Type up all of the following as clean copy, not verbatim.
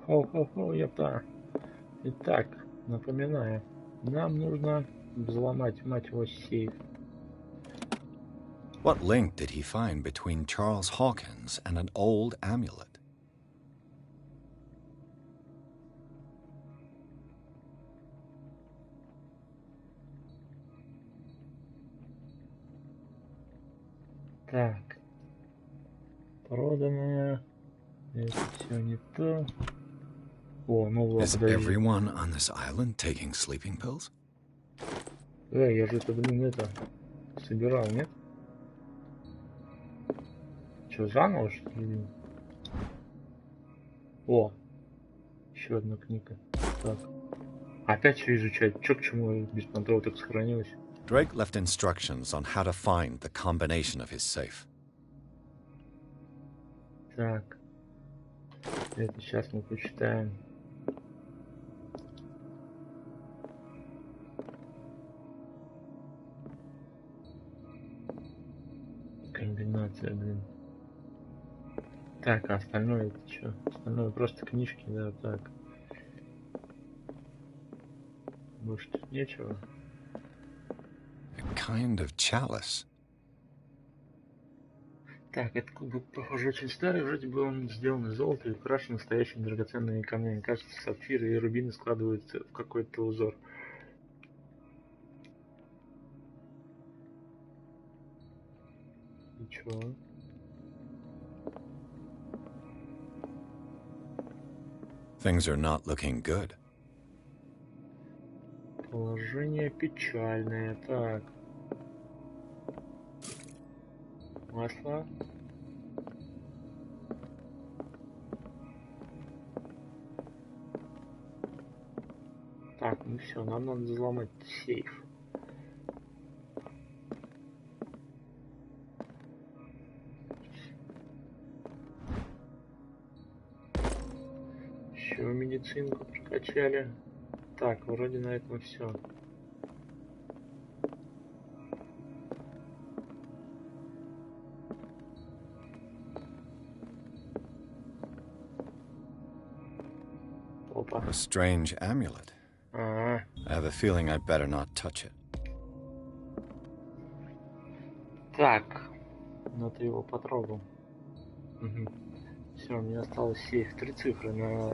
Хо-хо-хо, ёпта. Итак, напоминаю, нам нужно взломать, мать его, сейф. What link did he find between Charles Hawkins and an old amulet? Так. Проданное. Это все не то. О, ну вот, Is everyone on this island taking sleeping pills? Я же это, собирал, нет? Че, заново, что ли? О, еще одна книга. Так. Опять все изучать. Че к чему без контроля так сохранилось? Drake left instructions on how to find the combination of his safe. Так. Это сейчас мы почитаем. Комбинация, блин. Так, а остальное это что? Остальное просто книжки, да, так. Больше тут нечего. A kind of chalice. Так, это кубок, похоже, очень старый. Вроде бы он сделан из золота и украшен настоящими драгоценными камнями. Кажется, сапфиры и рубины складываются в какой-то узор. И чё? Things are not looking good. Положение печальное. Так. Масло. Так, ну все, нам надо взломать сейф. Еще медицинку прокачали. Так, вроде на этом все. Опа. A strange amulet. Ага. I have a feeling I'd better not touch it. Так. Ну ты его потрогал. Угу. Все, у меня осталось сейф. 3 цифры на...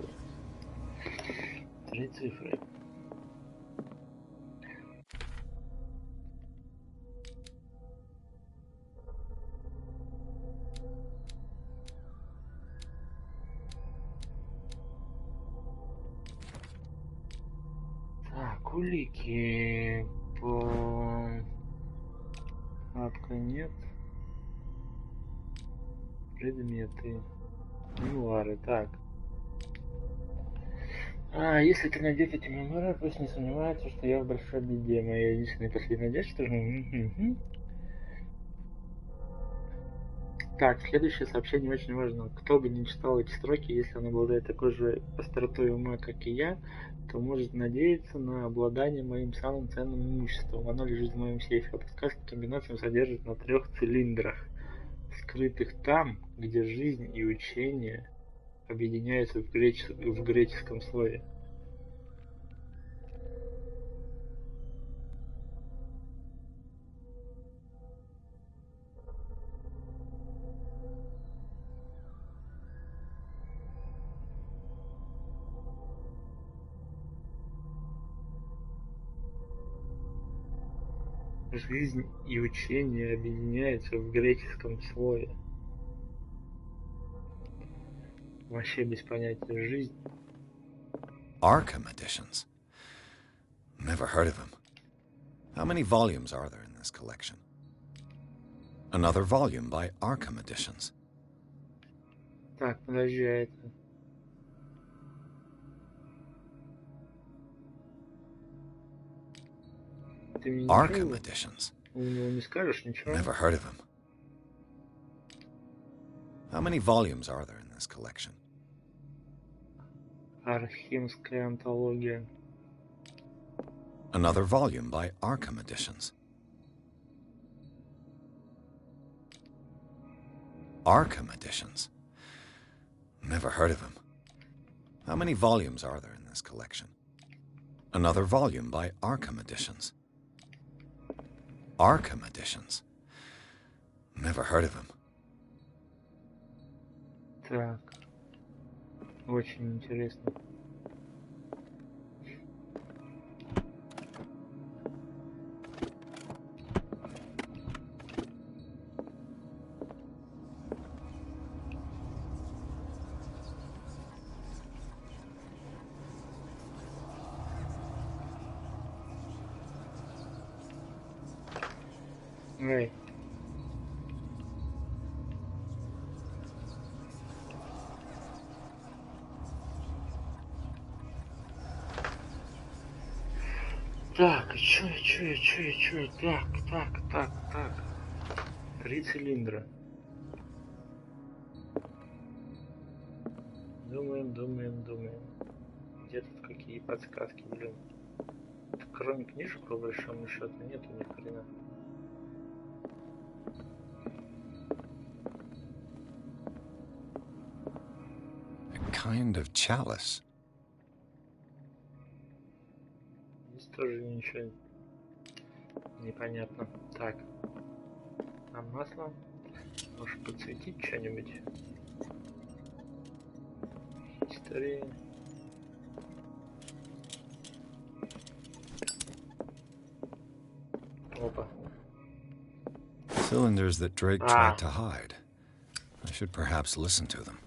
3 цифры. Так, улики. Апка нет. Предметы. Мемуары. Так. Если ты найдешь эти мемуары, пусть не сомневается, что я в большой беде. Моя единственная последняя надежда, что... Так, следующее сообщение очень важно. Кто бы не читал эти строки, если он обладает такой же остротой ума, как и я, то может надеяться на обладание моим самым ценным имуществом. Оно лежит в моем сейфе, а подсказка комбинацию содержит на 3 цилиндрах, скрытых там, где жизнь и учение объединяются в греческом слове. Жизнь и учение объединяются в греческом слове. Вообще без понятия жизнь. Arkham editions. Never heard of them. How many volumes are there in this collection? Another volume by Arkham Editions. Так, подожди, а это... Ты мне Arkham Editions. У него не скажешь ничего? Never heard of him. How many volumes are there in this collection? Архимская антология. Another volume by Arkham Editions. Arkham Editions. Never heard of him. How many volumes are there in this collection? Another volume by Arkham Editions. Arkham Editions? Never heard of him. Так, очень интересно. Эй. Так, чё? Так. 3 цилиндра. Думаем. Где тут какие подсказки, блин? Кроме книжек, по большому счету, нету ни хрена. A kind of chalice. Здесь тоже ничего непонятно. Так. А масло? Может подсветить что-нибудь? История. Опа. Cylinders that Drake tried to hide. I should perhaps listen to them.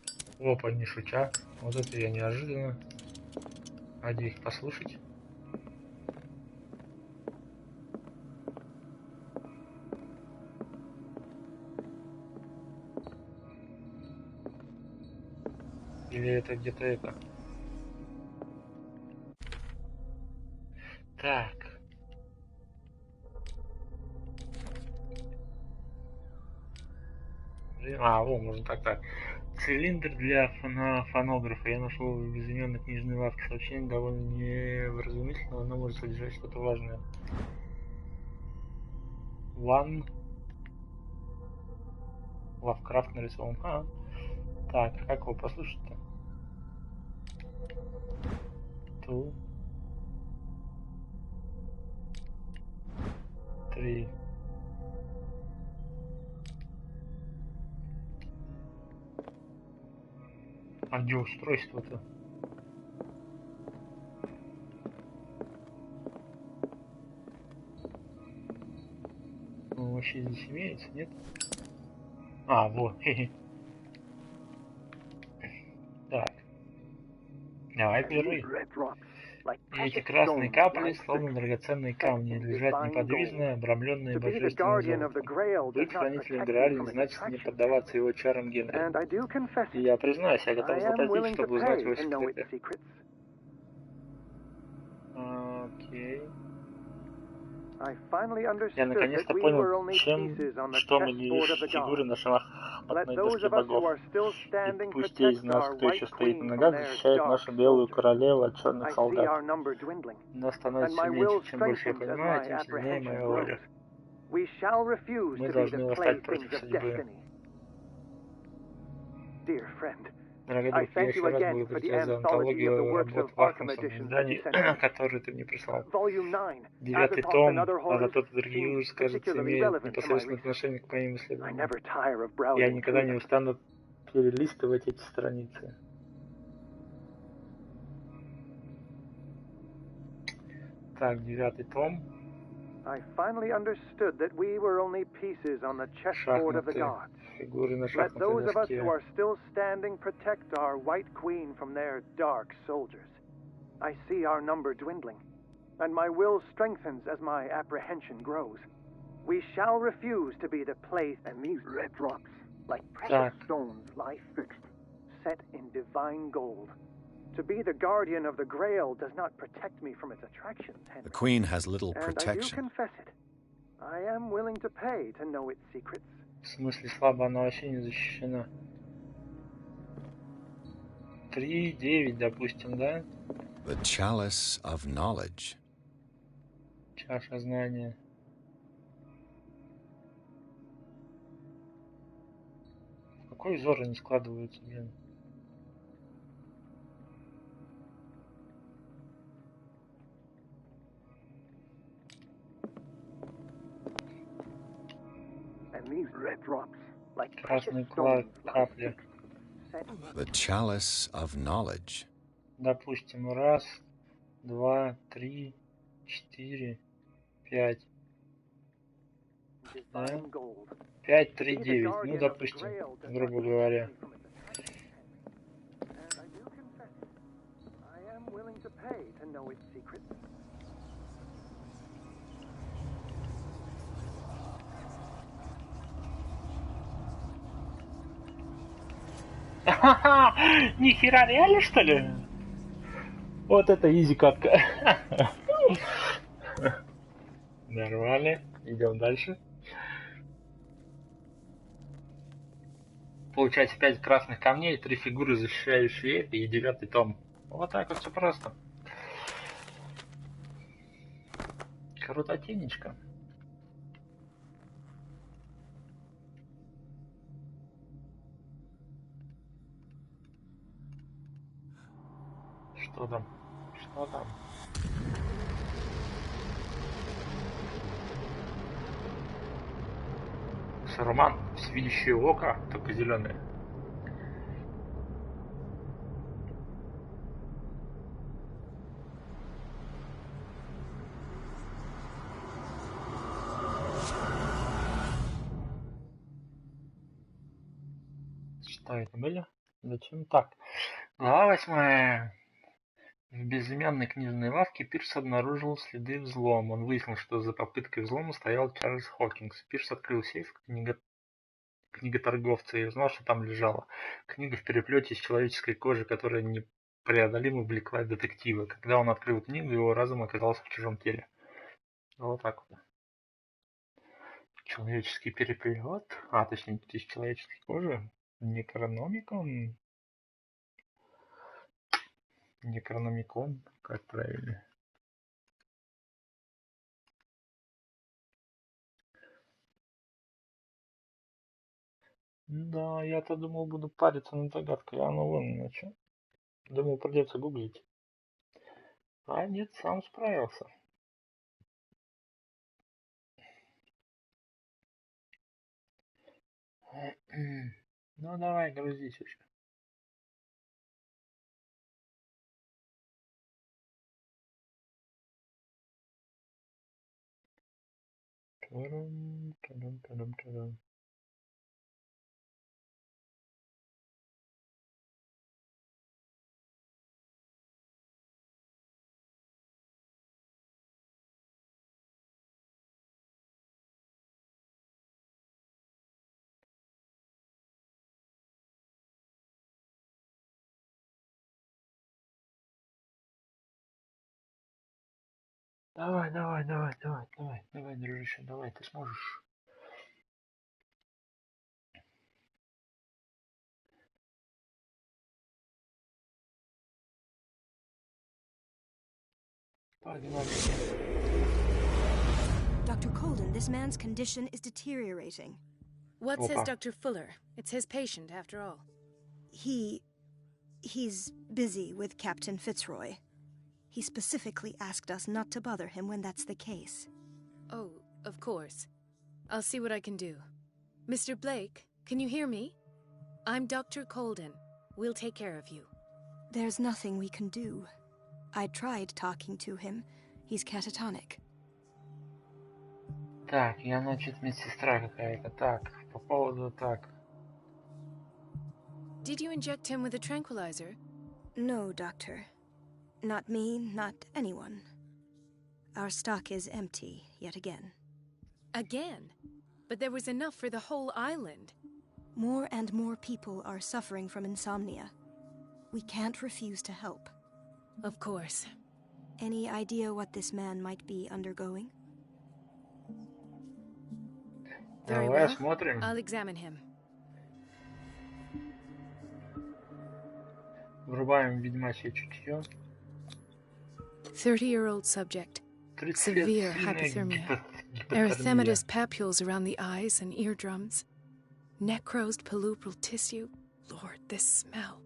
Опа, не шутя. Вот это я неожиданно. А где их послушать? Или это где-то это? Так. Во, можно так. Цилиндр для фонографа. Я нашел в безымянной книжной лавке. Сообщение довольно невразумительно, но оно может содержать что-то важное. One. Лавкрафт нарисован. Так, как его послушать-то? Two. 3. А где устройство-то? Ну, вообще здесь имеется, нет? Вот. Так. Давай первый. И эти красные капли, словно драгоценные камни, лежат неподвижно, обрамленные божественным золотом. Быть хранителем Грааля значит не поддаваться его чарам, Генри. И я признаюсь, я готов заплатить, чтобы узнать его секреты. Окей. Я наконец-то понял, что мы лишь фигуры на шахматной доске богов. И пусть те из нас, кто еще стоит на ногах, защищают нашу белую королеву от черных солдат. Но становится все меньше, чем больше я понимаю, тем сильнее моя воля. Мы должны восстать против судьбы. Дорогой друг, я еще раз благодарю тебя за антологию работ в Архамском издании, которую ты мне прислал. 9-й том, а тот и другие ужасы, кажется, имеют непосредственное отношение к моим исследованиям. Я никогда не устану перелистывать эти страницы. Так, 9-й том. Шахматы. Фигуры на шахматной доске. I see our number dwindling, and my will strengthens as my apprehension grows. We shall refuse to be the place and these red rocks, like precious stones, lie fixed, set in divine gold. To be the guardian of the Grail does not protect me from its attractions, Henry. The Queen has little protection. And I do confess it. I am willing to pay to know its secrets. В смысле, слабо она вообще не защищена. 3-9, допустим, да? The chalice of knowledge. Чаша знания. В какой узор они складываются, блин? and these red drops, like precious Красные stones, lie капли. fixed. The chalice of knowledge. Допустим, раз, два, три, четыре, пять. Да? Divine gold. 5, 3, These are 9. Ну, jargon of the допустим, Grail does грубо not говоря. come from its enticing hand. And I do confess, I am willing to pay to know its secrets. Нихера, реально, что ли? Вот это изи катка. Нормально. Идем дальше. Получается 5 красных камней, 3 фигуры, защищающие это, и 9 том. Вот так вот все просто. Крутотенечко. Что там? Что там? Саруман, всевидящее око, только зеленое. Что это были? Зачем так? Глава 8. В безымянной книжной лавке Пирс обнаружил следы взлома. Он выяснил, что за попыткой взлома стоял Чарльз Хокинс. Пирс открыл сейф книготорговца и узнал, что там лежала книга в переплете из человеческой кожи, которая непреодолимо влекла детектива. Когда он открыл книгу, его разум оказался в чужом теле. Вот так вот. Человеческий переплет, точнее, из человеческой кожи. Некрономикон. Некрономикон, как правильно. Да, я-то думал, буду париться над загадкой, а оно вон на чё. Думал, придется гуглить. А нет, сам справился. Ну давай, грузись еще. Та-дам. Давай, дружище, давай, ты сможешь. Погнали. Dr. Colden, this man's condition is deteriorating. What says Опа. Dr. Fuller? It's his patient, after all. He's busy with Captain Fitzroy. He specifically asked us not to bother him when that's the case. Oh, of course. I'll see what I can do. Mr. Blake, can you hear me? I'm Dr. Colden. We'll take care of you. There's nothing we can do. I tried talking to him. He's catatonic. Так, я, значит, медсестра какая-то. Так, по поводу так. Did you inject him with a tranquilizer? No, Doctor. Not me, not anyone. Our stock is empty, yet again. Again? But there was enough for the whole island. More and more people are suffering from insomnia. We can't refuse to help. Of course. Any idea what this man might be undergoing? Very Давай well. смотрим. I'll examine him. Врубаем ведьмачье чутье. 30-year-old subject. 30 лет, Severe сильная hypothermia. гипотермия. Erythematous papules around the eyes and eardrums. Necrosed palpebral tissue. Lord, this smell.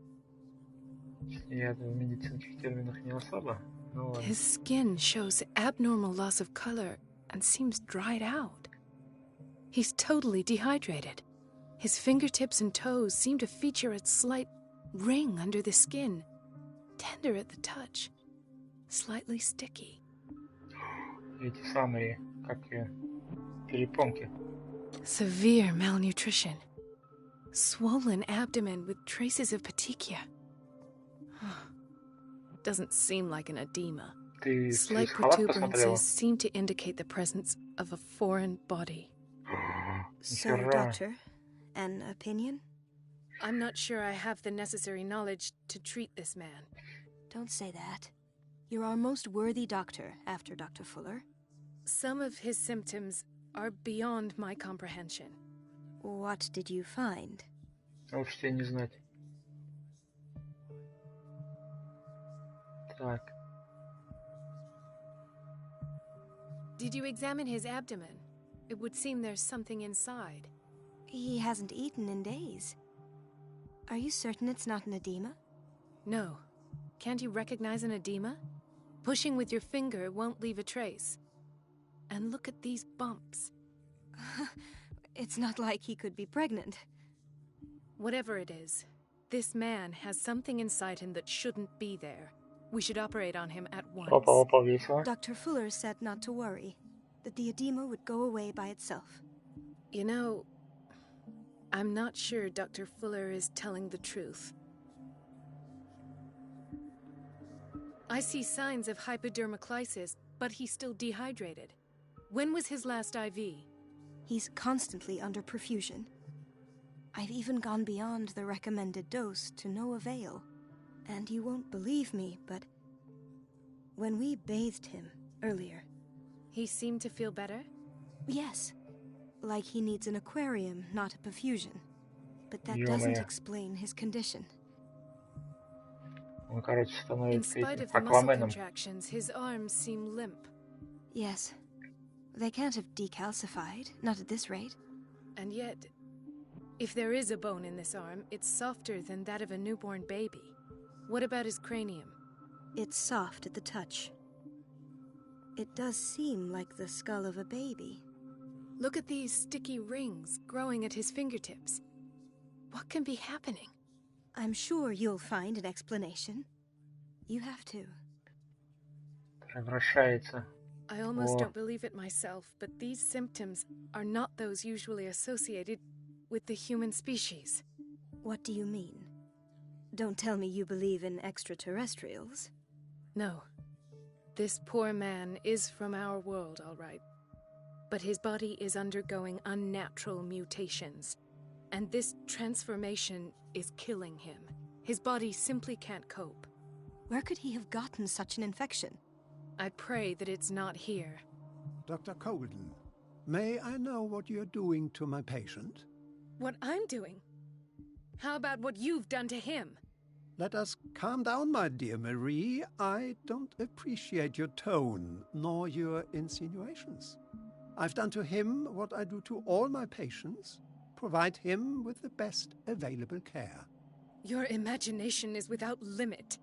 Я в медицинских терминах не особо. Ну ладно. His skin shows abnormal loss of color and seems dried out. He's totally dehydrated. His fingertips and toes seem to feature a slight ring under the skin. Tender at the touch. Slightly sticky. Эти самые, как перепонки. Severe malnutrition. Swollen abdomen with traces of petechia. Doesn't seem like an edema. Ты Slight халат посмотрела? protuberances seem to indicate the presence of a foreign body. So, Нихера. Doctor, an opinion? I'm not sure I have the necessary knowledge to treat this man. Don't say that. You're our most worthy doctor after Dr. Fuller. Some of his symptoms are beyond my comprehension. What did you find? Лучше тебе не знать. Так. Did you examine his abdomen? It would seem there's something inside. He hasn't eaten in days. Are you certain it's not an edema? No. Can't you recognize an edema? Pushing with your finger won't leave a trace. And look at these bumps. It's not like he could be pregnant. Whatever it is, this man has something inside him that shouldn't be there. We should operate on him at once. Опа, весело. Dr. Fuller said not to worry, that the edema would go away by itself. You know, I'm not sure Dr. Fuller is telling the truth. I see signs of hypodermoclysis, but he's still dehydrated. When was his last IV? He's constantly under perfusion. I've even gone beyond the recommended dose to no avail. And you won't believe me, but when we bathed him earlier... He seemed to feel better? Yes. Like he needs an aquarium, not a perfusion. But that Ё-моё. doesn't explain his condition. Он, короче, In становится spite этим of the muscle Акваменом. contractions, his arms seem limp. Yes. They can't have decalcified, not at this rate. And yet, if there is a bone in this arm, it's softer than that of a newborn baby. What about his cranium? It's soft at the touch. It does seem like the skull of a baby. Look at these sticky rings growing at his fingertips. What can be happening? I'm sure you'll find an explanation. You have to. Превращается. I almost О. don't believe it myself, but these symptoms are not those usually associated with the human species. What do you mean? Don't tell me you believe in extraterrestrials. No. This poor man is from our world, all right. But his body is undergoing unnatural mutations. And this transformation is killing him. His body simply can't cope. Where could he have gotten such an infection? I pray that it's not here. Dr. Colden, may I know what you're doing to my patient? What I'm doing? How about what you've done to him? Let us calm down, my dear Marie. I don't appreciate your tone, nor your insinuations. I've done to him what I do to all my patients. Provide him with the best available care. Your imagination is without limit.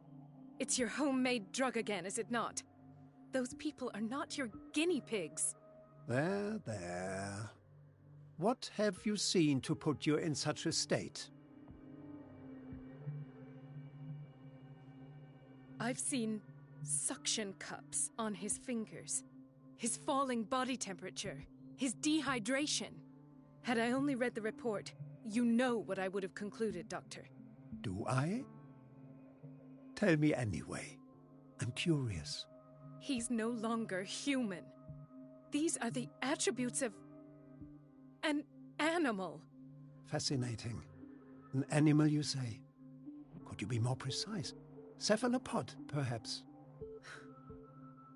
It's your homemade drug again, is it not? Those people are not your guinea pigs. There, there. What have you seen to put you in such a state? I've seen suction cups on his fingers, his falling body temperature, his dehydration. Had I only read the report, you know what I would have concluded, Doctor. Do I? Tell me anyway. I'm curious. He's no longer human. These are the attributes of an animal. Fascinating. An animal, you say? Could you be more precise? Cephalopod, perhaps?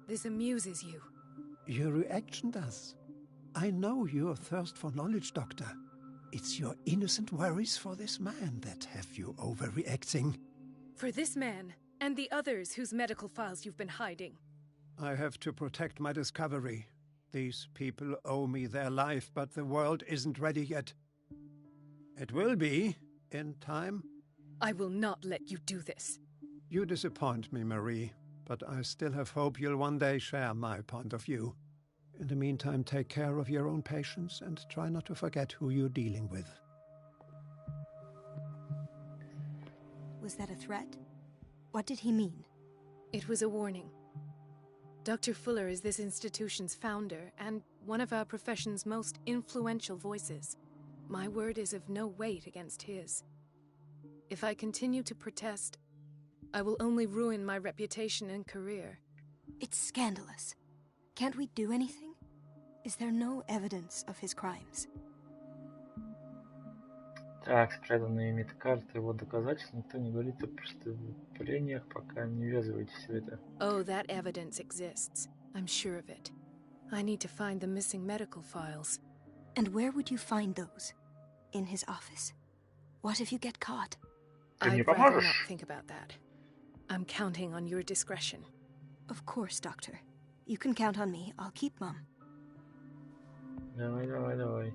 This amuses you. Your reaction does. I know your thirst for knowledge, Doctor. It's your innocent worries for this man that have you overreacting. For this man, and the others whose medical files you've been hiding. I have to protect my discovery. These people owe me their life, but the world isn't ready yet. It will be, in time. I will not let you do this. You disappoint me, Marie, but I still have hope you'll one day share my point of view. In the meantime, take care of your own patients and try not to forget who you're dealing with. Was that a threat? What did he mean? It was a warning. Dr. Fuller is this institution's founder and one of our profession's most influential voices. My word is of no weight against his. If I continue to protest, I will only ruin my reputation and career. It's scandalous. Can't we do anything? Is there no evidence of his crimes? Так, спрятанные медкарты, его доказательств, никто не говорит о преступлениях, пока не ввязывайтесь в это. Oh, that evidence exists. I'm sure of it. I need to find the missing medical files. And where would you find those? In his office? What if you get caught? Ты мне I'd rather поможешь? not think about that. I'm counting on your discretion. Of course, Doctor. You can count on me. I'll keep Mum. Давай.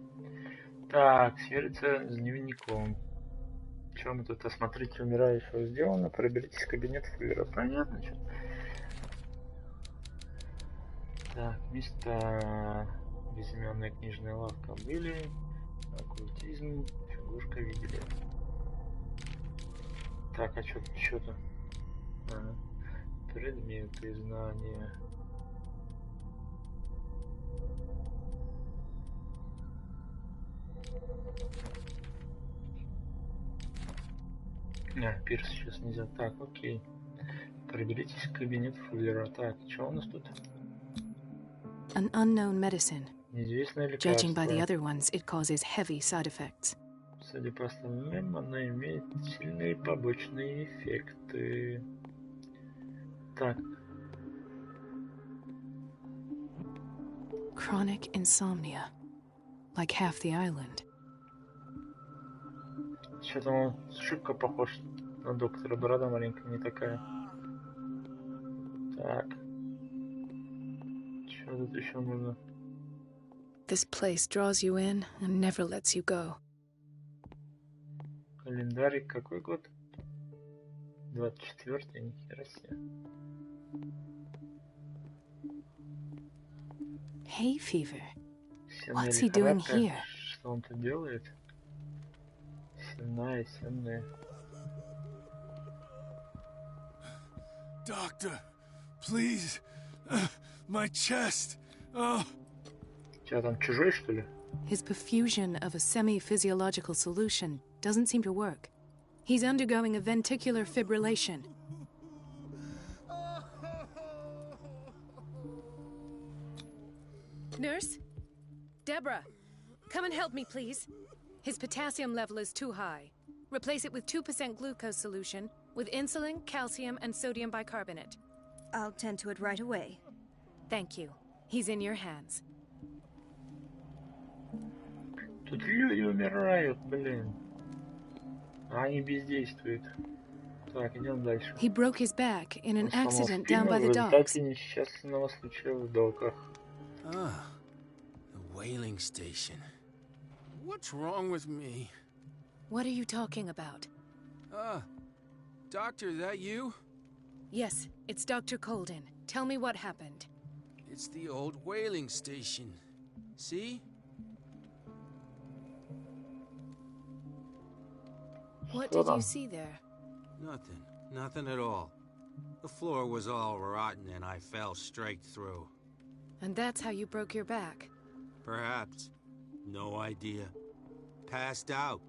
Так, свериться с дневником. Чем мы тут? Осмотрите умирающего сделано. Проберитесь в кабинет Фуллера. Понятно, что? Так, места. Безымянная книжная лавка были. Оккультизм. Фигурка видели. Так, а что-то? Ага. Предметы, знания. Пирс сейчас нельзя. Так, окей. Проберитесь в кабинет Фуллера. Так, что у нас тут? An unknown medicine. Неизвестное Judging by the лекарство. other ones, it causes heavy side effects. Судя по остальным, она имеет сильные побочные эффекты. Так, Chronic insomnia. Like half the island. что-то он шибко похож на доктора. Борода маленькая, не такая. Так. Что тут еще можно? This place draws you in and never lets you go. Календарик какой год? 24-й, нихера себе. Hay fever. Сенная What's he doing лихорадка. here? Что он тут делает? Сенная. Doctor, please. My chest. Oh. Тебя там чужой, что ли? His perfusion of a semi-physiological solution doesn't seem to work. He's undergoing a ventricular fibrillation. Nurse? Deborah, come and help me, please. His potassium level is too high. Replace it with 2% glucose solution with insulin, calcium, and sodium bicarbonate. I'll tend to it right away. Thank you. He's in your hands. Тут люди умирают, блин. А они бездействуют. Так, идем дальше. He broke his back in an Он сломал accident спину down by в the docks. результате несчастного случая в доках. Ah, the whaling station. What's wrong with me? What are you talking about? Doctor, that you? Yes, it's Dr. Colden. Tell me what happened. It's the old whaling station. See? What Что did там? you see there? Nothing at all. The floor was all rotten and I fell straight through. And that's how you broke your back. Perhaps. No idea. Passed out.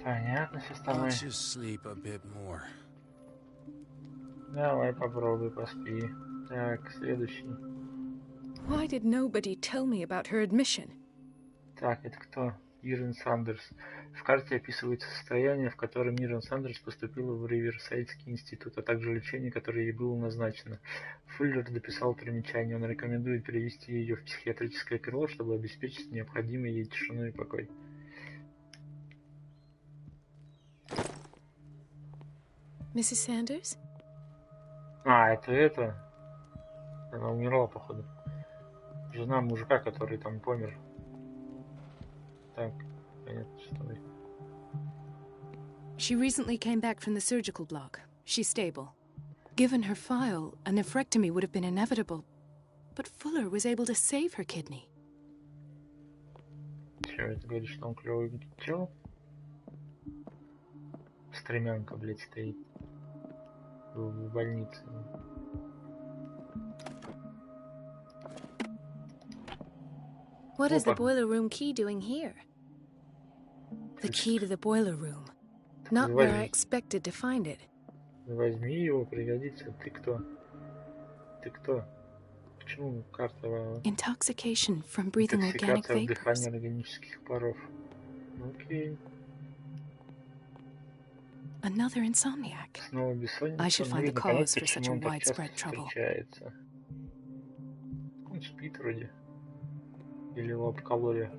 Понятно, все с I'll тобой. just sleep a bit more. Давай попробуй, поспи. Так, следующий. Why did nobody tell me about her admission? Так, это кто? Ирен Сандерс. В карте описывается состояние, в котором Ирен Сандерс поступила в Риверсайдский институт, а также лечение, которое ей было назначено. Фуллер дописал примечание. Он рекомендует перевести ее в психиатрическое крыло, чтобы обеспечить необходимую ей тишину и покой. Mrs. Sanders? А, это. Она умерла, походу. Жена мужика, который там помер. Так, понятно, что ли. She recently came back from the surgical block. She's stable. Given her file, a nephrectomy would have been inevitable. but Fuller was able to save her kidney. Чё, это говорит, что он клёвый чел? Стремянка, блядь, стоит в больнице. What is the boiler room key doing here? The key to the boiler room. Not where I expected to find it. Возьми его, пригодится. Ты кто? Ты кто? Почему карта? Intoxication from breathing organic Интоксикация vapors. вдыхания органических паров. Окей. Another insomniac. Снова бессонница. I should find the Нужно понять, cause for such почему a он так часто widespread trouble. встречается. Он спит вроде. Или его обкололи.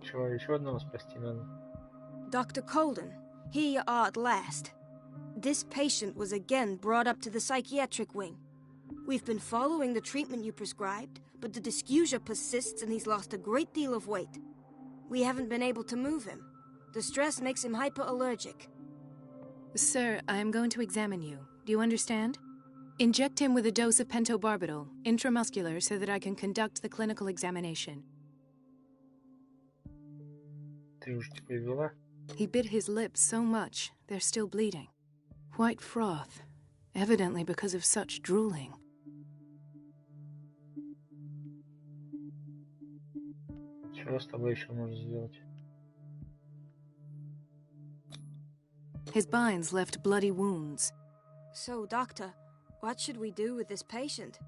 Чего, еще одного спасти надо? Dr. Colden, here you are at last. This patient was again brought up to the psychiatric wing. We've been following the treatment you prescribed, but the dysgeusia persists and he's lost a great deal of weight. We haven't been able to move him. The stress makes him hyperallergic. Sir, I am going to examine you. Do you understand? Inject him with a dose of pentobarbital, intramuscular, so that I can conduct the clinical examination. Ты уже типа вела? He bit his lips so much, they're still bleeding. White froth, evidently because of such drooling. Чего с тобой еще можно сделать? His binds left bloody wounds. So, Doctor, what should we do with this patient?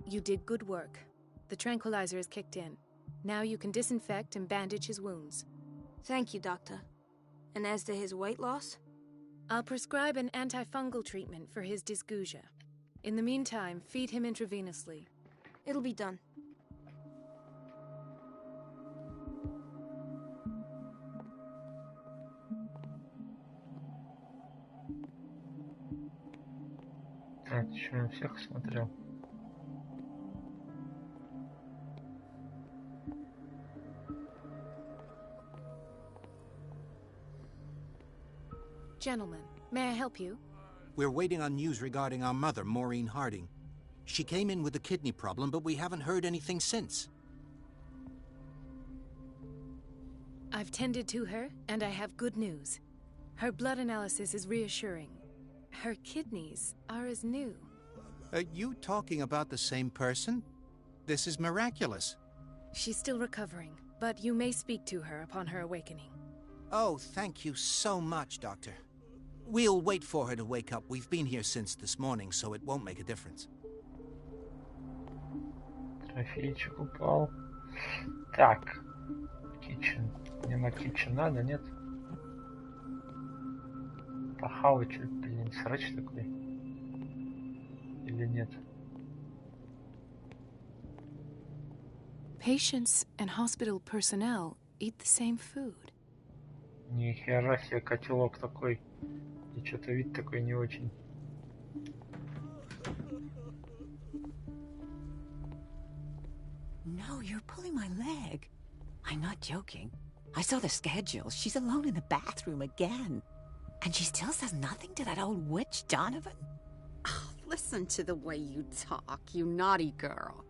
You did good work. The tranquilizer is kicked in. Now you can disinfect and bandage his wounds. Thank you, Doctor. And as to his weight loss? I'll prescribe an antifungal treatment for his dysgeusia. In the meantime, feed him intravenously. It'll be done. Так, еще на всех смотрел. Gentlemen, may I help you? We're waiting on news regarding our mother, Maureen Harding. She came in with a kidney problem, but we haven't heard anything since. I've tended to her, and I have good news. Her blood analysis is reassuring. Her kidneys are as new. Are you talking about the same person? This is miraculous. She's still recovering, but you may speak to her upon her awakening. Oh, thank you so much, Doctor. We'll wait for her to wake up. We've been here since this morning, so it won't make a difference. Трофейчик упал. Так. Китчен. Мне на китчен надо, нет? Похавать, что-то, блин, срач такой. Или нет? Patients and hospital personnel eat the same food. Ни хера себе котелок такой. И что-то вид такой не очень. No, you're pulling my leg. I'm not joking. I saw the schedule. She's alone in the bathroom again. And she still says nothing to that old witch, Donovan? Oh, listen to the way you talk, you naughty girl.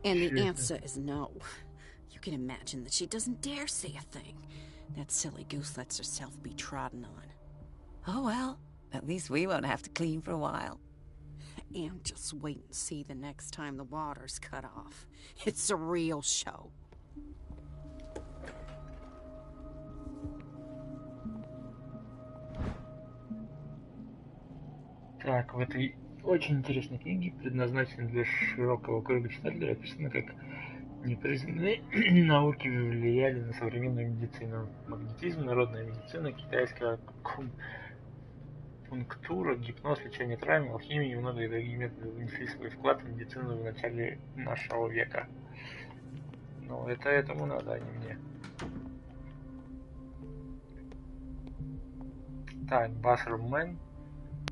And the answer is no. You can imagine that she doesn't dare say a thing. That silly goose lets herself be trodden on. Oh well, at least we won't have to clean for a while. And just wait and see the next time the water's cut off. It's a real show. Так, в этой очень интересной книге, предназначенной для широкого круга читателей, описано, как непризнанные науки влияли на современную медицину. Магнетизм, народная медицина, китайская пунктура, гипноз, лечение травм, алхимия и многие другие методы внесли свой вклад в медицину в начале нашего века. Но это этому надо, а не мне. Так, Бассермен,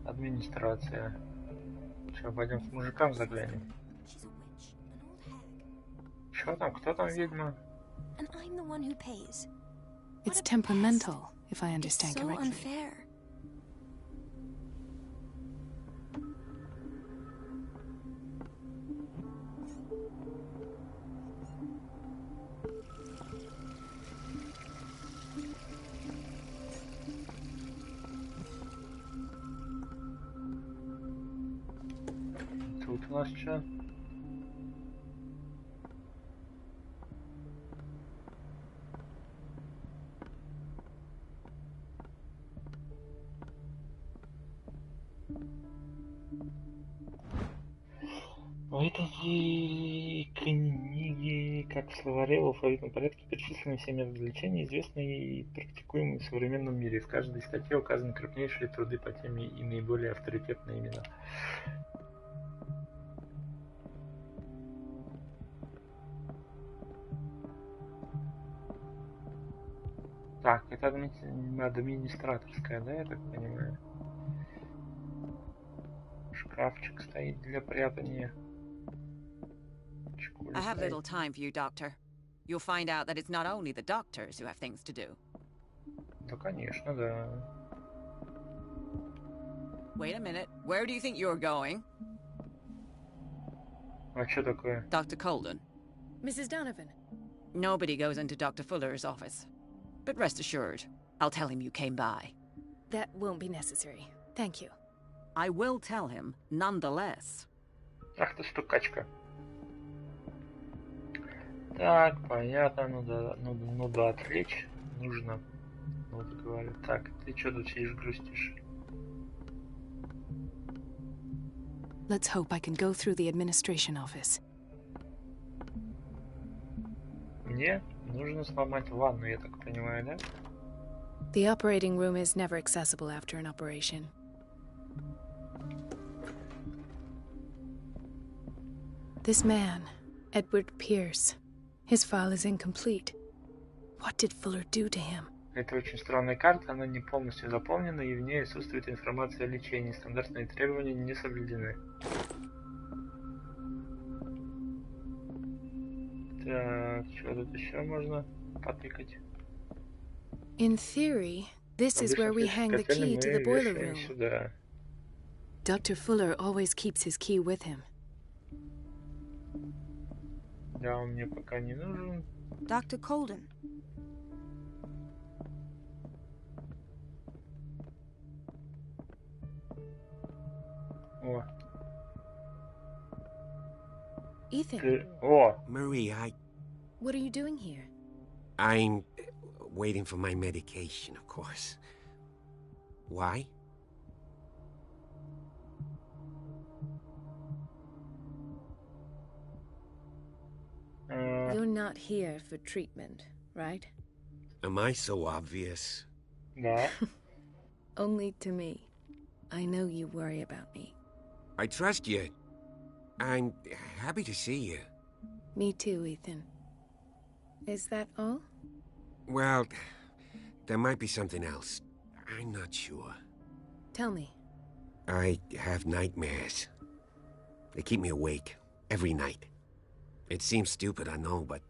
администрация. Сейчас пойдем к мужикам заглянем. Че Чё там? Кто там ведьма? And I'm the one who pays. It's What a temperamental, if I pest. understand It's so correctly. unfair. Тут у нас что? В этой книге, как в словаре, в алфавитном порядке перечислены все методы лечения, известные и практикуемые в современном мире. В каждой статье указаны крупнейшие труды по теме и наиболее авторитетные имена. Так, это администраторская, да, я так понимаю? Шкафчик стоит для прятания. I have little time for you, Doctor. You'll find out that it's not only the doctors who have things to do. Да, конечно, да. Wait a minute. Where do you think you're going? А что такое? Dr. Colden. Mrs. Donovan. Nobody goes into Dr. Fuller's office. But rest assured, I'll tell him you came by. That won't be necessary. Thank you. I will tell him, nonetheless. Ах ты стукачка. Так, понятно, ну да, отвлечь нужно. Вот говорю. Так, ты что тут сидишь, грустишь? Let's hope I can go through the administration office. Мне нужно сломать ванну, я так понимаю, да? The operating room is never accessible after an operation. This man, Edward Pierce, his file is incomplete. What did Fuller do to him? Это очень странная карта, она не полностью заполнена, и в ней отсутствует информация о лечении. Стандартные требования не соблюдены. Так, что тут еще можно потыкать? In theory, this is where we hang the key to the boiler room. Сюда. Dr. Fuller always keeps his key with him. Да, он мне пока не нужен. Dr. Colden. О. Ethan. О! Marie, What are you doing here? I'm waiting for my medication, of course. Why? You're not here for treatment, right? Am I so obvious? Да. Only to me. I know you worry about me. I trust you. I'm happy to see you. Me too, Ethan. Is that all? Well, there might be something else. I'm not sure. Tell me. I have nightmares. They keep me awake every night. It seems stupid, I know, but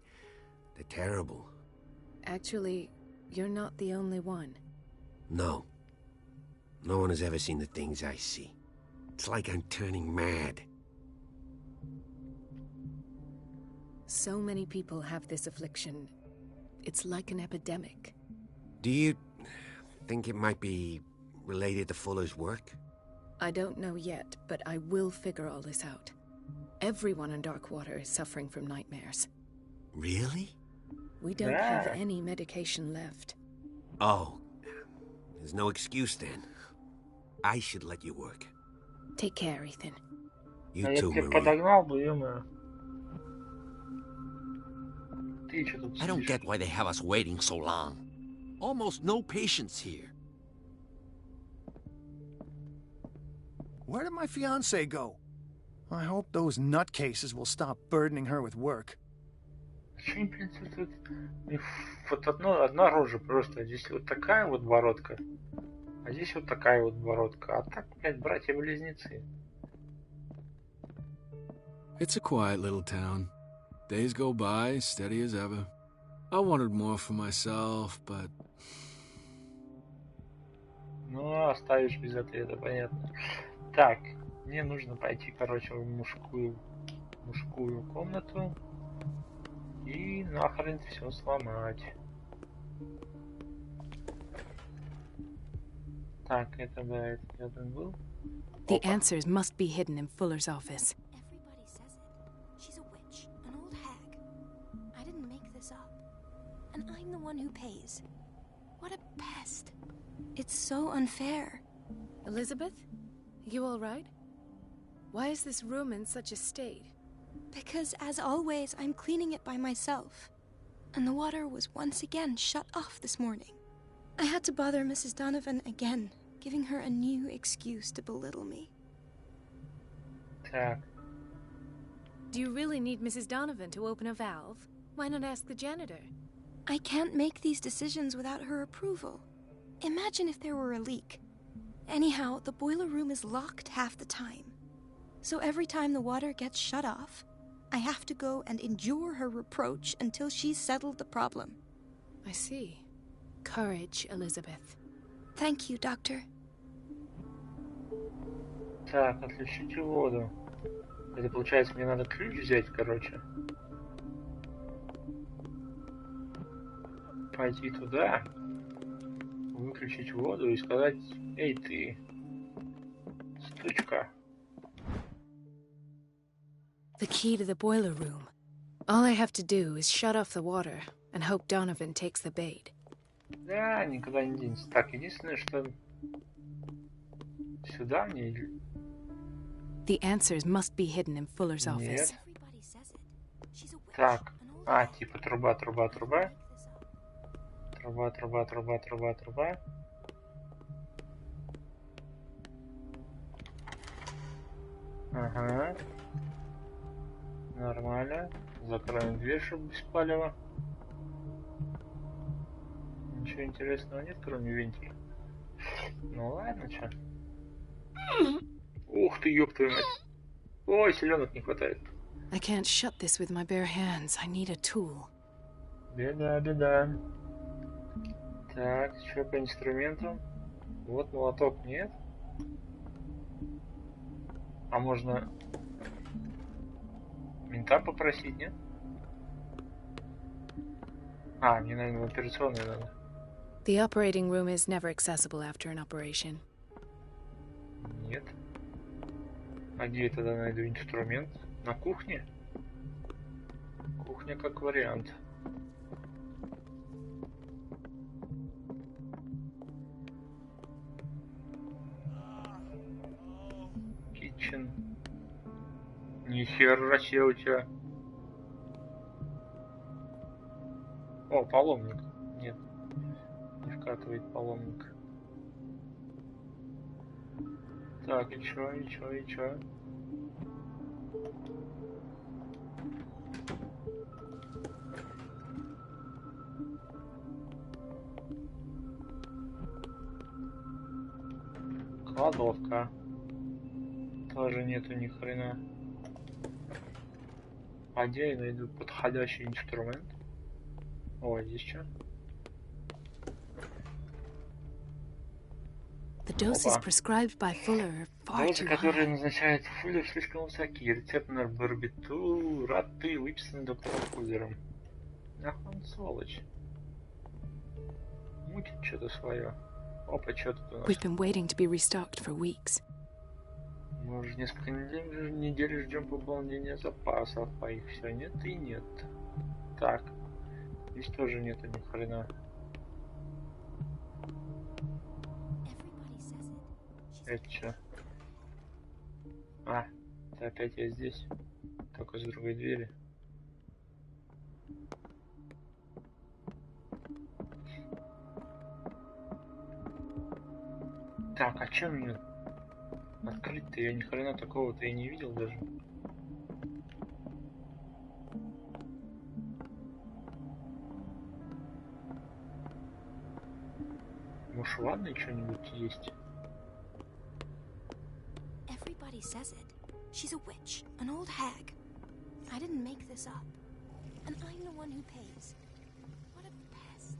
they're terrible. Actually, you're not the only one. No. No one has ever seen the things I see. It's like I'm turning mad. So many people have this affliction. It's like an epidemic. Do you think it might be related to Fuller's work? I don't know yet, but I will figure all this out. Everyone in Darkwater is suffering from nightmares. Really? We don't have any medication left. Oh. There's no excuse then. I should let you work. Take care, Ethan. You А я too, тебя Marie. подогнал бы, ё-моё. Ты что тут I don't сидишь? get why they have us waiting so long. Almost no patients here. Where did my fiancée go? I hope those nutcases will stop burdening her with work. Почему не присутствует? Вот одна рожа просто. Здесь вот такая вот бородка. А здесь вот такая вот бородка. А так, блядь, братья-близнецы. It's a quiet little town. Days go by, steady as ever. I wanted more for myself, but... Ну, оставишь без ответа, понятно. Так, мне нужно пойти, короче, в мужскую комнату и нахрен все сломать. Так, это да, это я там был. The answers must be hidden in Fuller's office. Everybody says it. She's a witch, an old hag. I didn't make this up. And I'm the one who pays. What a pest. It's so unfair. Elizabeth? You all right? Why is this room in such a state? Because, as always, I'm cleaning it by myself. And the water was once again shut off this morning. I had to bother Mrs. Donovan again, giving her a new excuse to belittle me. Так. Do you really need Mrs. Donovan to open a valve? Why not ask the janitor? I can't make these decisions without her approval. Imagine if there were a leak. Anyhow, the boiler room is locked half the time. So every time the water gets shut off, I have to go and endure her reproach until she's settled the problem. I see. Courage, Elizabeth. Thank you, Doctor. Так, отключите воду. Это получается, мне надо ключ взять, короче. Пойти туда, выключить воду и сказать: «Эй, ты, стучка». The key to the boiler room. All I have to do is shut off the water and hope Donovan takes the bait. Да, никуда не денется. Так, единственное, что сюда мне... The answers must be hidden in Fuller's office. Нет. Так, типа труба. Труба. Ага. Нормально. Закроем дверь, чтобы без палева. Ничего интересного нет, кроме вентиля. Ну ладно, чё. Ух ты, ёб твою мать. Ой, селенок не хватает. I can't shut this with my bare hands. I need a tool. Беда. Так, что по инструментам? Вот молоток нет. А можно мента попросить, нет? Мне, наверное, в операционной надо. The operating room is never accessible after an operation. Нет. А где я тогда найду инструмент? На кухне? Кухня как вариант. Kitchen. Нихера себе у тебя. О, паломник. Нет. Не вкатывает паломник. Так, и чё? Кладовка. Тоже нету ни хрена. А где я найду подходящий инструмент? О, здесь что? The doses prescribed by Fuller are far Дозы, too которые high. назначает Фуллер, слишком высокие. Рецепт на барбитураты выписан доктором Фуллером. Ах, он сволочь. Мутит что-то свое. Опа, что тут у нас? We've been waiting to be restocked for weeks. Мы уже несколько недель ждем пополнения запасов, а их все нет и нет. Так, здесь тоже нету ни хрена. Это что? Это опять я здесь. Только с другой двери. Так, а чем мне открыть-то? Я ни хрена такого-то и не видел даже. Может, в ванной что-нибудь есть? Everybody says it. She's a witch, an old hag. I didn't make this up. and I'm the one who pays. What a pest.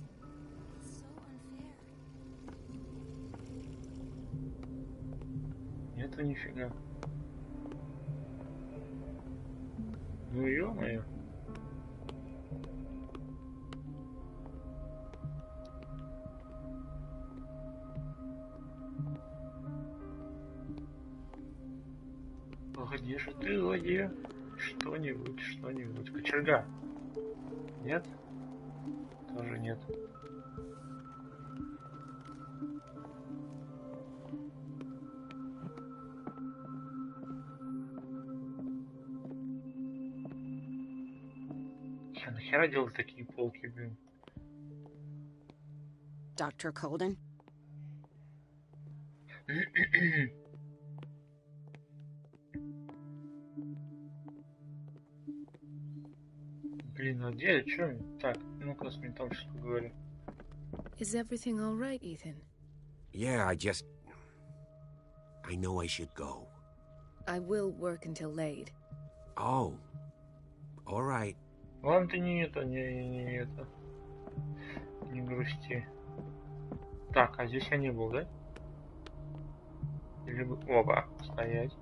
It's so unfair. Нету нифига. Ну ё-моё. Где же ты, где? Что-нибудь, что-нибудь. Кочерга. Нет? Тоже нет. Я нахера делать такие полки, блин? Dr. Colden? Блин, а где? Чё? Так, ну-ка с ментом что поговорим. Is everything all right, Ethan? Yeah, I know I should go. I will work until late. Oh. All right. Ладно, ты не это. Не грусти. Так, а здесь я не был, да? Или бы... Оба, стоять.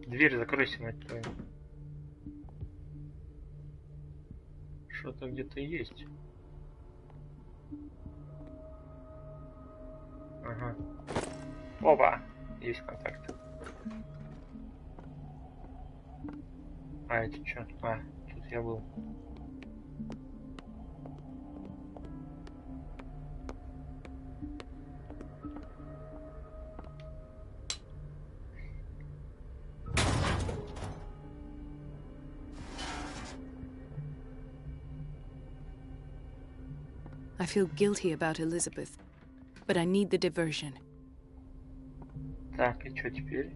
Дверь закройся, мать твою. Что-то где-то есть. Ага. Оба! Есть контакт. А, это что? А, тут я был. I feel guilty about Elizabeth, but I need the diversion. Так, и что теперь?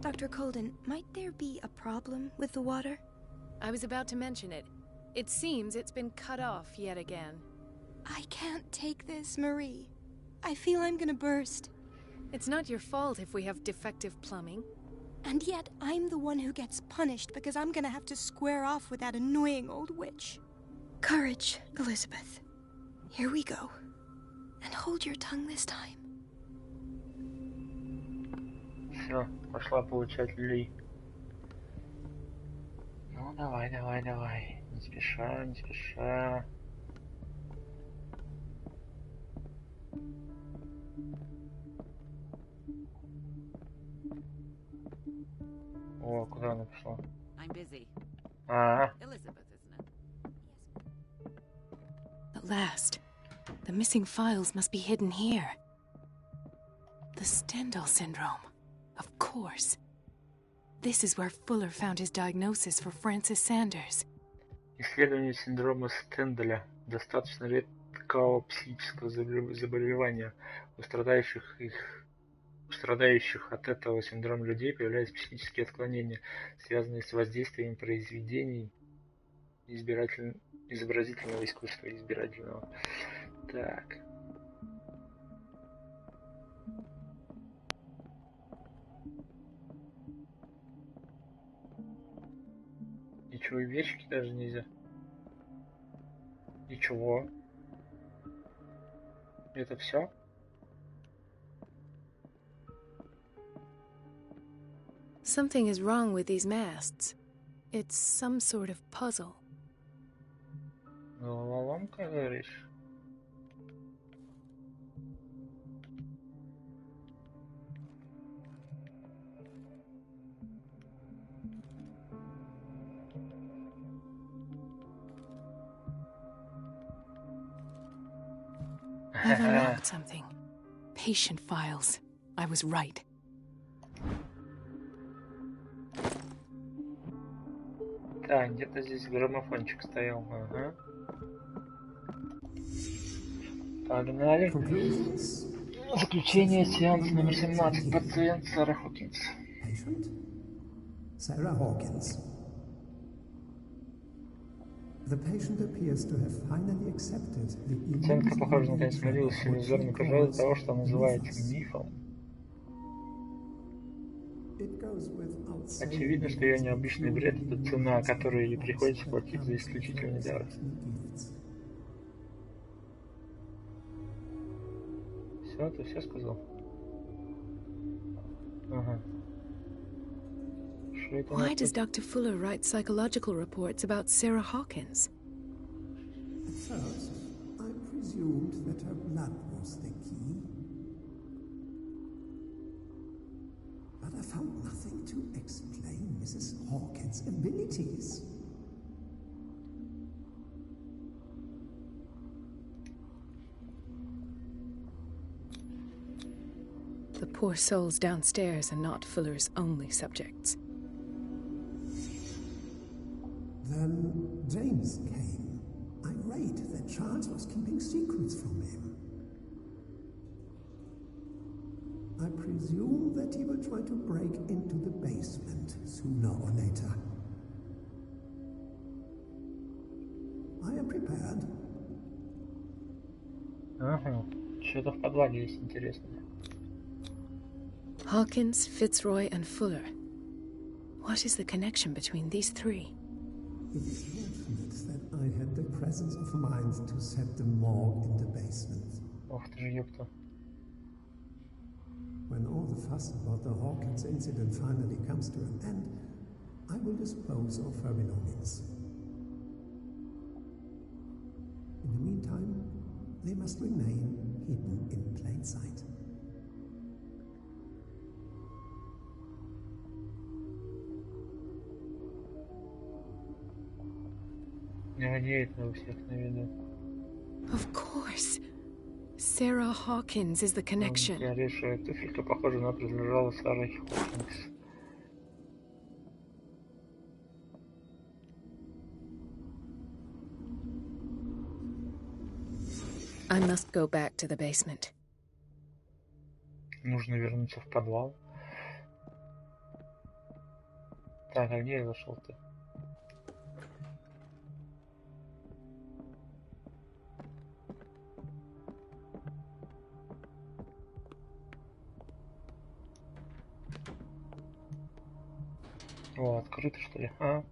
Dr. Colden, might there be a problem with the water? I was about to mention it. It seems it's been cut off yet again. I can't take this, Marie. I feel I'm gonna burst. It's not your fault if we have defective plumbing. And yet, I'm the one who gets punished because I'm gonna have to square off with that annoying old witch. Courage, Elizabeth. Here we go. And hold your tongue this time. Все, пошла получать люлей. Ну, давай, давай, давай. Не спеша, не спеша. О, куда она пошла? I'm busy. Elizabeth, isn't it? At last. The missing files must be hidden here. The Stendhal syndrome. Of course. This is where Fuller found his diagnosis for Francis Sanders. Исследование синдрома Стенделя, достаточно редкого психического заболевания. У страдающих от этого синдрома людей появляются психические отклонения, связанные с воздействием произведений изобразительного искусства. Так. Ничего, и вещики даже нельзя. Ничего. Это все? Something is wrong with these masts. It's some sort of puzzle. Головоломка, говоришь? I've unlocked something. Patient files. I was right. Так, где-то здесь граммофончик стоял. Ага. Погнали. Заключение, сеанс номер 17. Пациент Сара Хокинс. Patient? Sarah Hawkins. The patient appears to have finally accepted the Пациентка, похоже, наконец illusion смирилась of с what she иллюзорной природой calls того, что называется mythos. мифом. It goes without saying Очевидно, что that ее it's необычный the бред — purely это цена, mythical которую ей force приходится that платить за comes with исключительный her дар. exceptional gifts. Все, ты все сказал? Ага. Что это Why нахуй? does Dr. Fuller write psychological reports about Sarah Hawkins? At first, I presumed that her blood was the key. But I found nothing to explain Mrs. Hawkins' abilities. The poor souls downstairs are not Fuller's only subjects. Then James came, irate that Charles was keeping secrets from him. I presume that he will try to break into the basement sooner or later. I am prepared. Ага. Что-то в подвале есть интересное. Hawkins, Fitzroy, and Fuller. What is the connection between these three? It is fortunate that I had the presence of mind to set the morgue in the basement. Ох ты же, ёпта. When all the fuss about the Hawkins incident finally comes to an end, I will dispose of her belongings. In the meantime, they must remain hidden in plain sight. Где это у всех на виду? Of course. Sarah Hawkins is the connection. Я решу, туфелька, похоже, она принадлежала Саре Хокинс. I must go back to the basement. Нужно вернуться в подвал. Так, а где я зашел-то? О, открыто, что ли? А?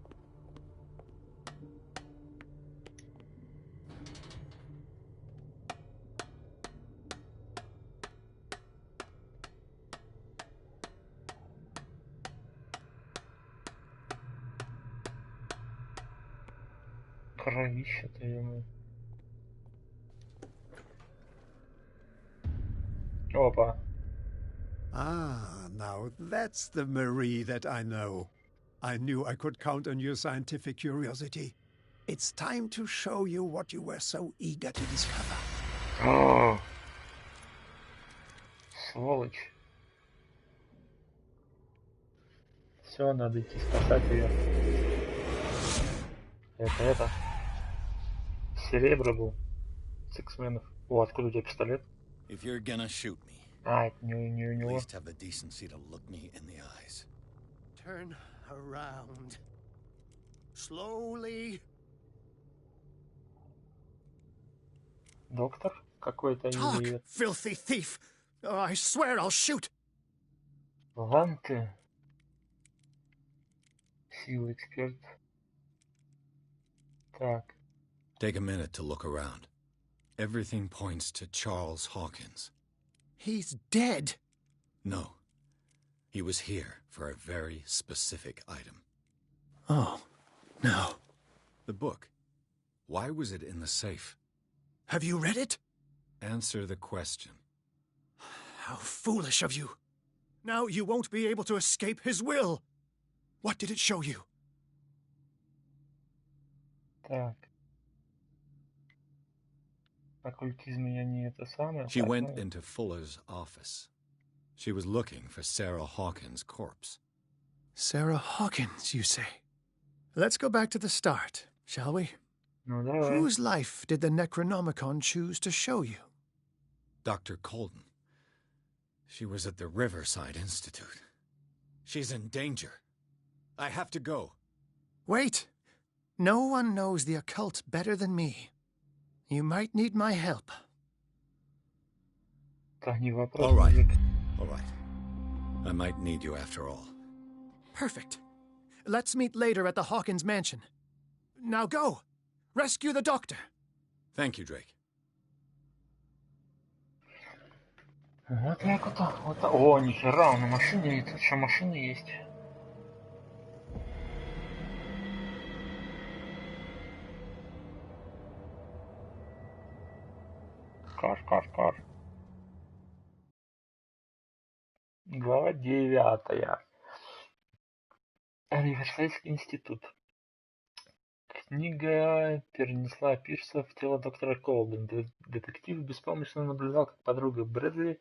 Кровища-то ему. Опа. Ah, now that's the Marie that I know. I knew I could count on your scientific curiosity. It's time to show you what you were so eager to discover. О, сволочь. Все, надо идти спасать ее. Это. Серебро был. С X-менов. О, откуда у тебя пистолет? If you're gonna shoot me, А, это не у at него. least have the decency to look me in the eyes. Turn around. Slowly. Доктор какой-то Talk, или... filthy thief! Oh, I swear I'll shoot! Ланте. Сила эксперт. Так. Take a minute to look around. Everything points to Charles Hawkins. He's dead! No. He was here for a very specific item. Oh, no. The book. Why was it in the safe? Have you read it? Answer the question. How foolish of you. Now you won't be able to escape his will. What did it show you? Так. Оккультизм я не это самое. She так, went ну, into Fuller's office. She was looking for Sarah Hawkins' corpse. Sarah Hawkins, you say? Let's go back to the start, shall we? Ну, давай. Whose life did the Necronomicon choose to show you? Dr. Colden. She was at the Riverside Institute. She's in danger. I have to go. Wait! No one knows the occult better than me. You might need my help. All right. All right. I might need you after all. Perfect. Let's meet later at the Hawkins mansion. Now go! Rescue the doctor! Thank you, Drake. Вот так вот. О, нихера, он на машине, и тут еще машины есть. Кар. Глава 9. Риверсайдский институт. Книга перенесла Пирса в тело доктора Колден. Детектив беспомощно наблюдал, как подруга Брэдли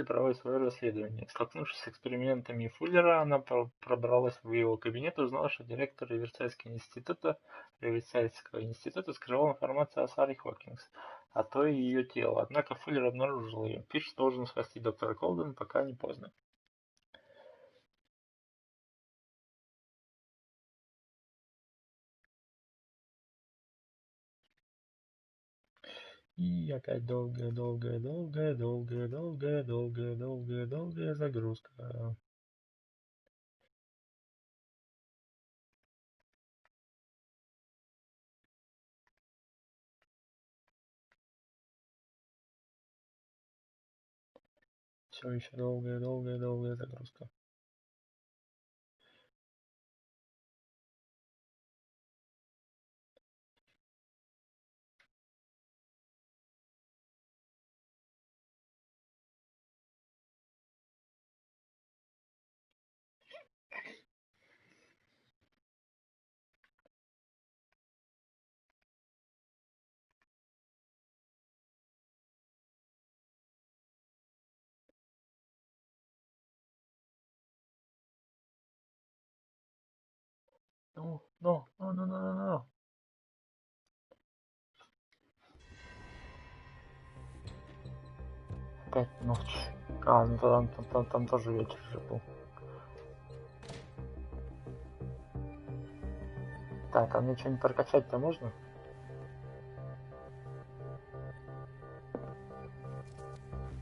проводит свое расследование. Столкнувшись с экспериментами Фуллера, она пробралась в его кабинет и узнала, что директор Риверсайдского института скрывал информацию о Саре Хокинс, а то и ее тело. Однако Фуллер обнаружил ее. Пирс должен спасти доктора Колден, пока не поздно. И опять долгая загрузка. Все еще долгая загрузка. No. Опять ночь. Ну там тоже вечер же был. Так, а мне что-нибудь прокачать-то можно?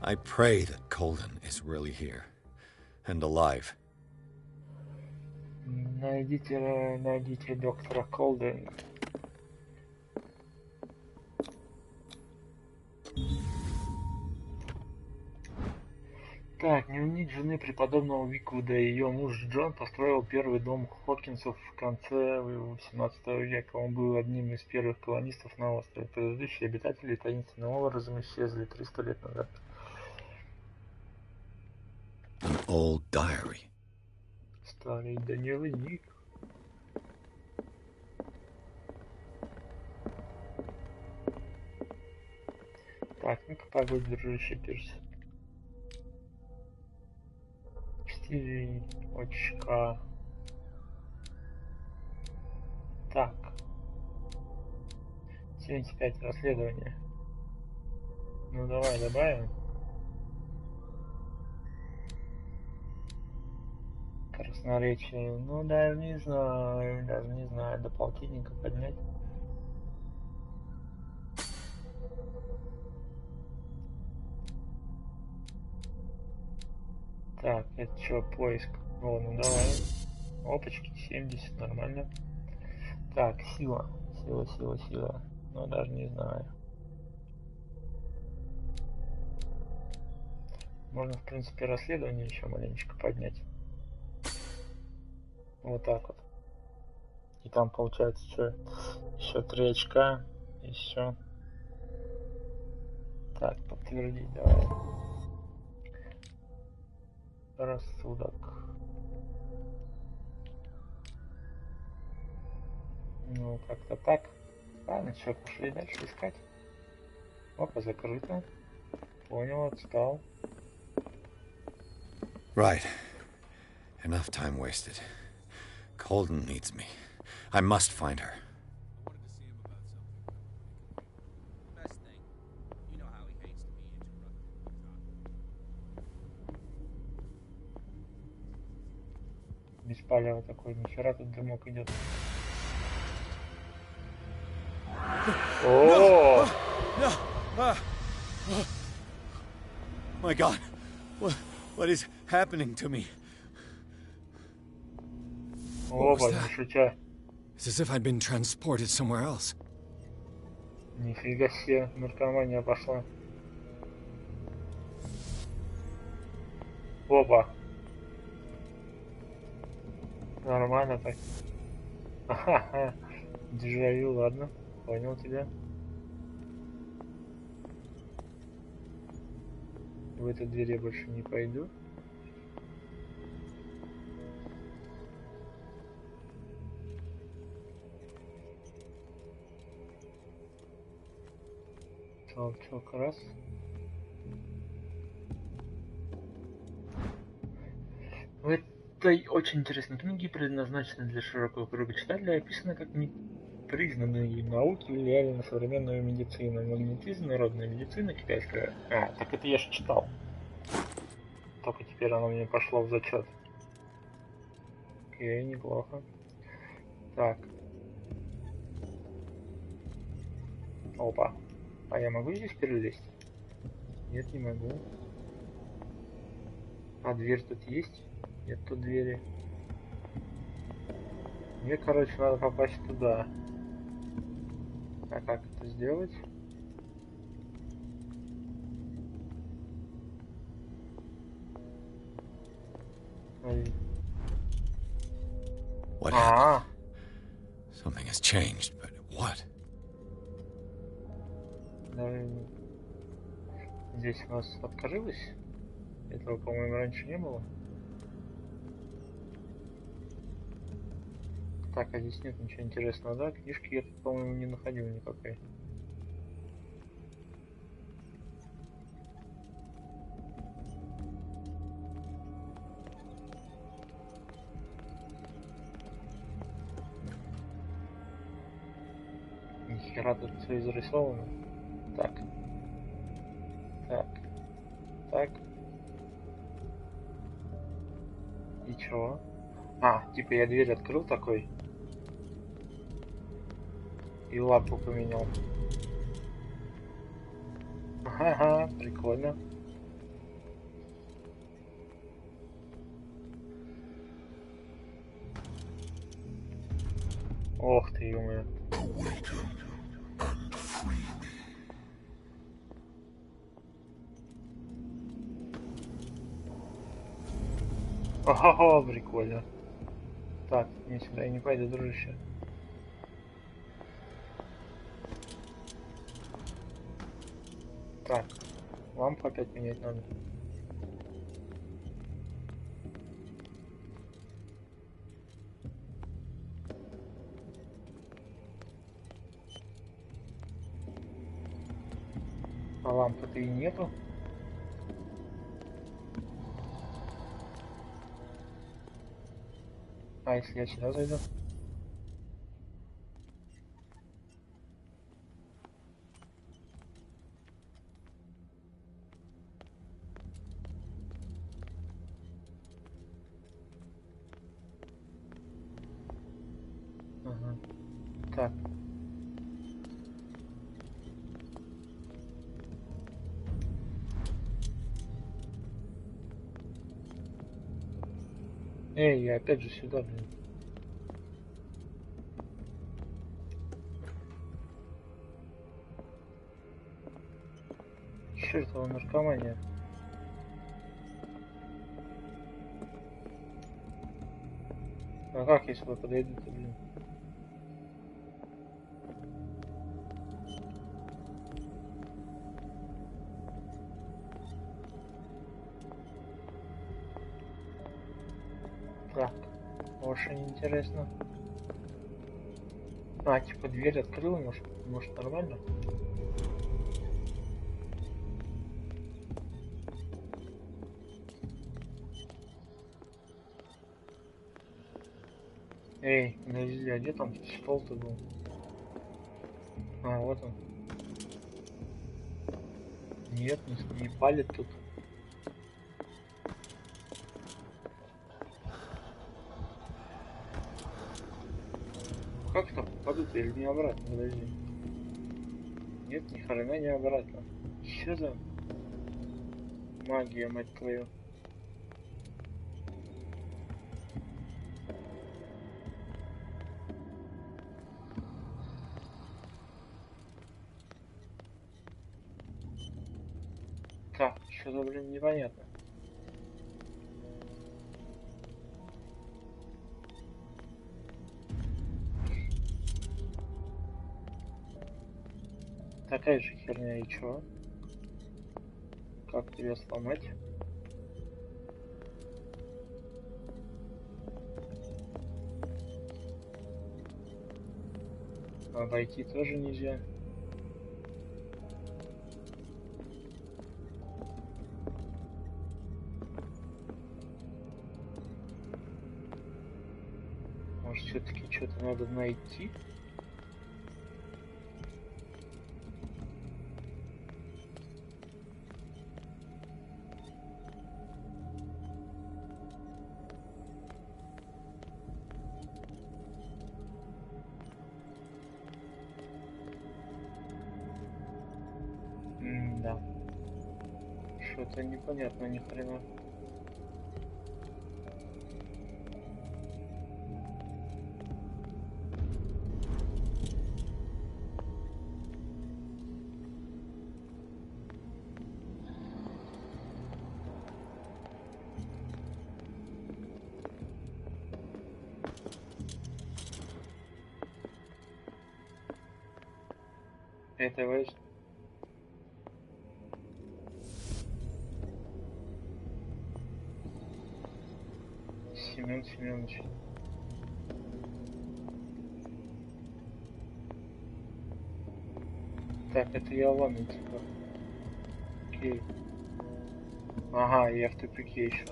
I pray that Colden is really here and alive. Найдите доктора Колдена. Так, дневник жены преподобного Виквуда и ее муж Джон построил первый дом Хокинсов в конце 18 века. Он был одним из первых колонистов на острове. Предыдущие обитатели таинственным образом исчезли 300 лет назад. An old diary. Старый дневник. Так, ну-ка погодь, дружище Пирс. 4 очка. Так. 75 расследования. Ну давай добавим. Красноречие. Ну даже не знаю. До полтинника поднять. Так, это что, поиск? О, ну давай. Опачки, 70, нормально. Так, сила. Ну даже не знаю. Можно, в принципе, расследование еще маленечко поднять. Вот так вот. И там получается, что еще 3 очка. Еще. Так, подтвердить, давай. Рассудок. Ну, как-то так. Ладно, что, пошли дальше искать. Опа, закрыто. Понял, отстал. Right. Enough time wasted. Colden needs me. I must find her. палево такой, нихера тут дымок идет. О! My God, what is happening to me? Оба, не шутя. It's as if I'd been transported somewhere else. Нифига себе, наркомания пошла. Опа. Нормально так. Ага, дежавю, ладно. Понял тебя. В эту дверь я больше не пойду. Толчок раз. В этой очень интересной книге, предназначенной для широкого круга читателей, описано как непризнанные науки влияли на современную медицину. Магнетизм, народная медицина, китайская. А, так это я же читал. Только теперь оно мне пошло в зачет. Окей, неплохо. Так. Опа. А я могу здесь перелезть? Нет, не могу. А дверь тут есть? Нет тут двери. Мне, короче, надо попасть туда. А как это сделать? What happened? Something has changed, but what? Здесь у нас открылось. Этого, по-моему, раньше не было. Так, а здесь нет ничего интересного, да? Книжки я тут, по-моему, не находил никакой. Нихера тут все изрисовано. Так. Так. Так. И чё? А, типа я дверь открыл такой. И лампу поменял. Ага, прикольно. Ох ты, ё-моё. Ого, прикольно. Так, мне сюда я не пойду, дружище. Так, лампу опять менять надо. А лампы-то и нету. А если я сюда зайду? Ага. Так. Эй, я опять же сюда, блин. Чертова наркомания. А как я сюда подойду-то, блин? Так, очень интересно. А, типа дверь открыла, может нормально? Эй, подожди, а где там стол-то был? А, вот он. Нет, не палит тут. Или не обратно, подожди. Нет, ни хрена не обратно. Что за магия, мать твою? Так, что-то, блин, непонятно. Такая же херня, и чё? Как тебя сломать? Обойти тоже нельзя. Может, все-таки что-то надо найти? Да. Что-то непонятно ни хрена. Это важно. Семен Семенович. Так, это я ладно, типа. Окей. Ага, я в тупике еще.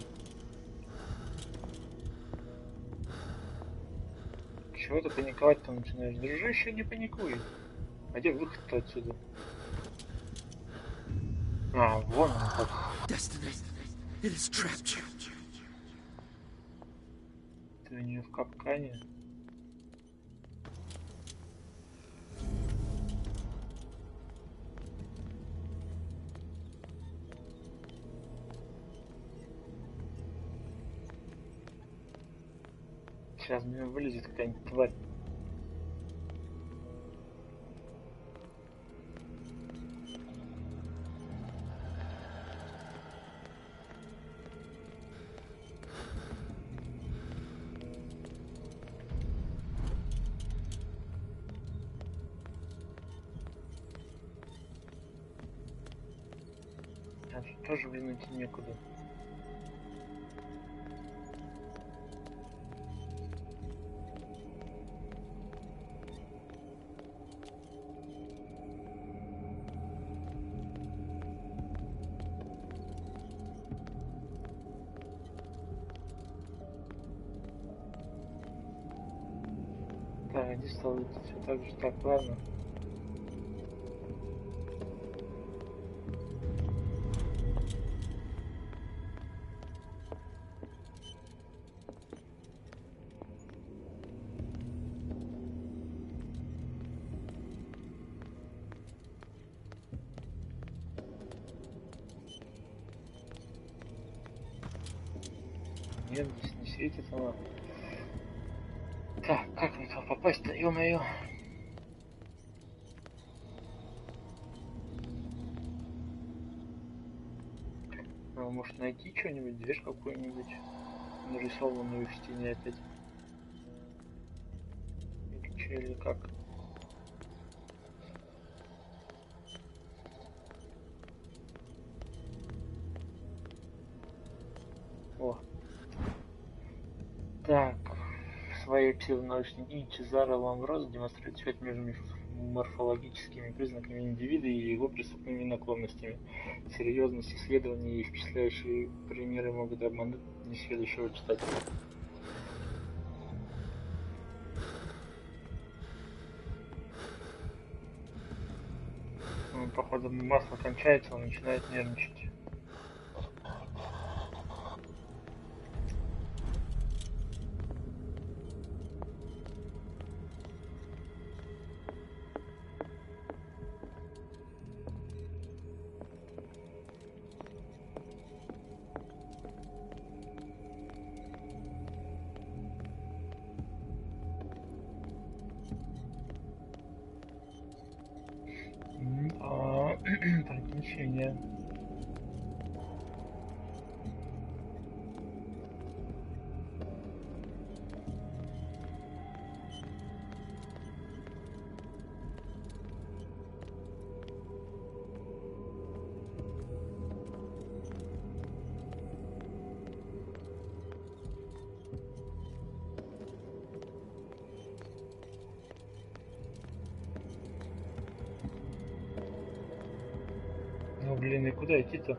Чего ты паниковать-то начинаешь? Дружище, не паникуй. А где выход-то отсюда? А, вон он как. Ты у нее в капкане. Сейчас мне вылезет какая-нибудь тварь. А тут тоже, блин, идти некуда. Да, они стало все так же. Так, ладно. Нет, здесь не светит она. Так, как мне туда попасть-то, ё-моё? Может найти что-нибудь, дверь какую-нибудь, нарисованную в стене опять? Или че, или как? О. Так. В своей псевдонаучной книге Чезаро Ламброзо демонстрирует связь между морфологическими признаками индивида и его преступными наклонностями. Серьезность исследований и впечатляющие примеры могут обмануть несведущего читателя. Ну, походу масло кончается, он начинает нервничать. значения. Ну блин, и куда идти-то?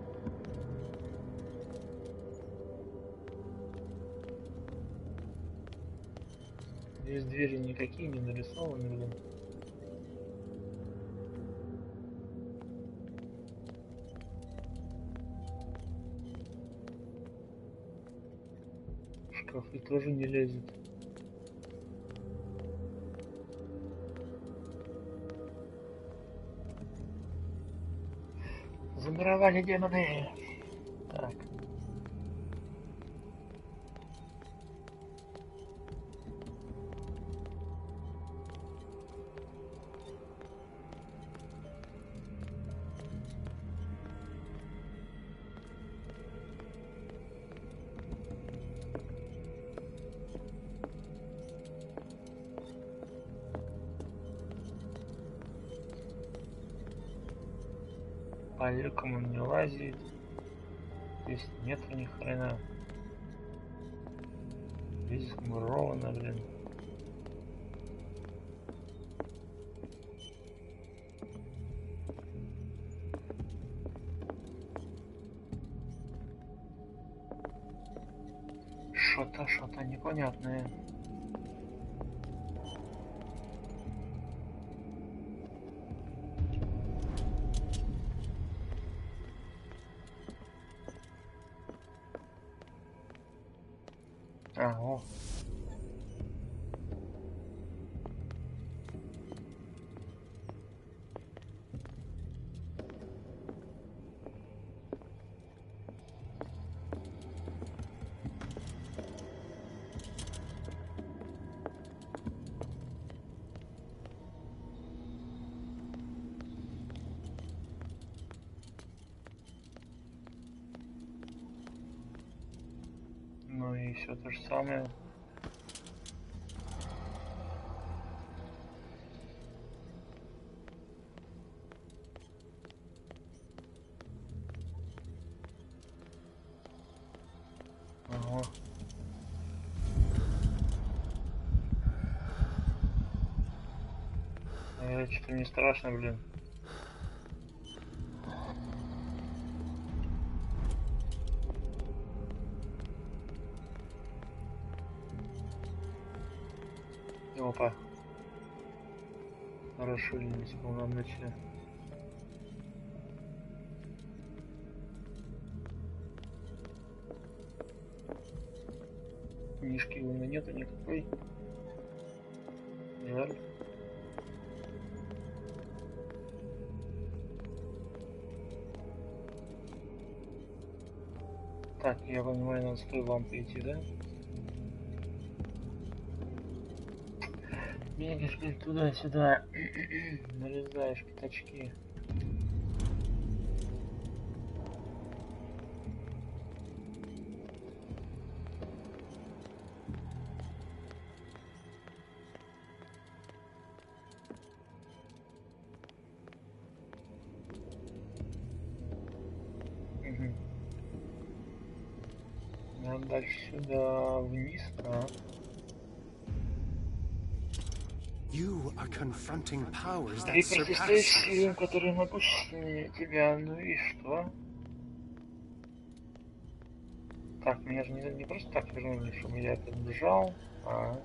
Здесь двери никакие не нарисованы, блин. В шкафы тоже не лезет. Замуровали демоны. Так. По люкам он не лазит. Здесь нету ни хрена. Здесь замуровано, блин. Что-то непонятное. Ага. Ну и все то же самое. Ага. Что-то не страшно, блин. Опа. Хорошо, не полномочия. Книжки у меня нету никакой. Жаль. Так, я понимаю, надо с той лампы идти, да? Бегаешь, блин, туда-сюда. Нарезаешь пятачки. Нам дальше сюда вниз, а? You are confronting powers Ты that surpass противостоишь силам, которые могущественнее тебя. Ну и что? Так, меня же не просто так вернули, чтобы я это бежал, а...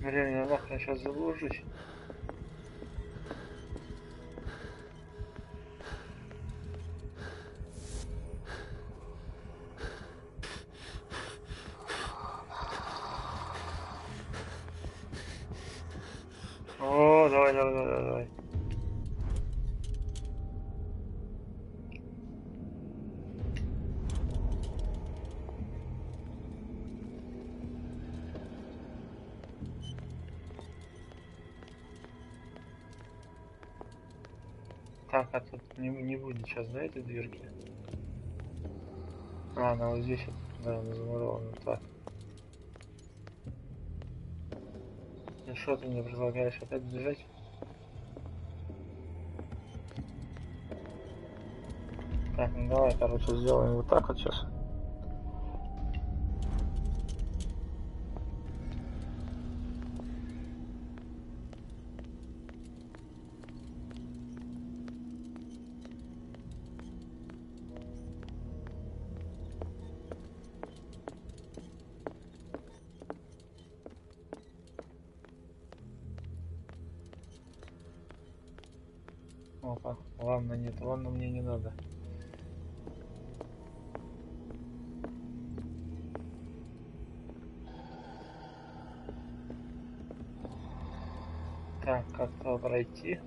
Блин, я нахрен сейчас заблужусь. О, давай, давай, давай, давай. Так, а тут не будет сейчас, да, этой дверки? А, она вот здесь вот, да, она замурована. Так. Ну что ты мне предлагаешь опять бежать? Так, ну давай, короче, сделаем вот так вот сейчас. Опа, ладно, нет, ладно, мне не надо. Так, как-то пройти.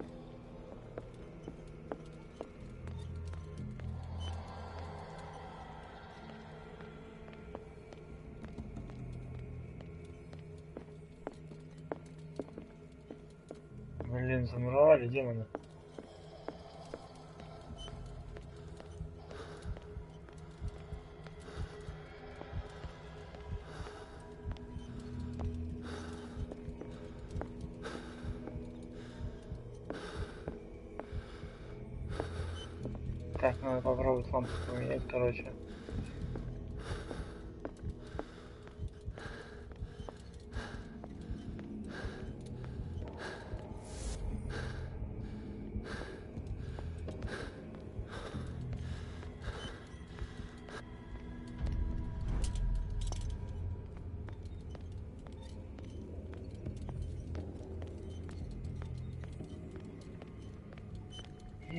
Блин, замуровали демона. Так, надо попробовать лампу поменять, короче.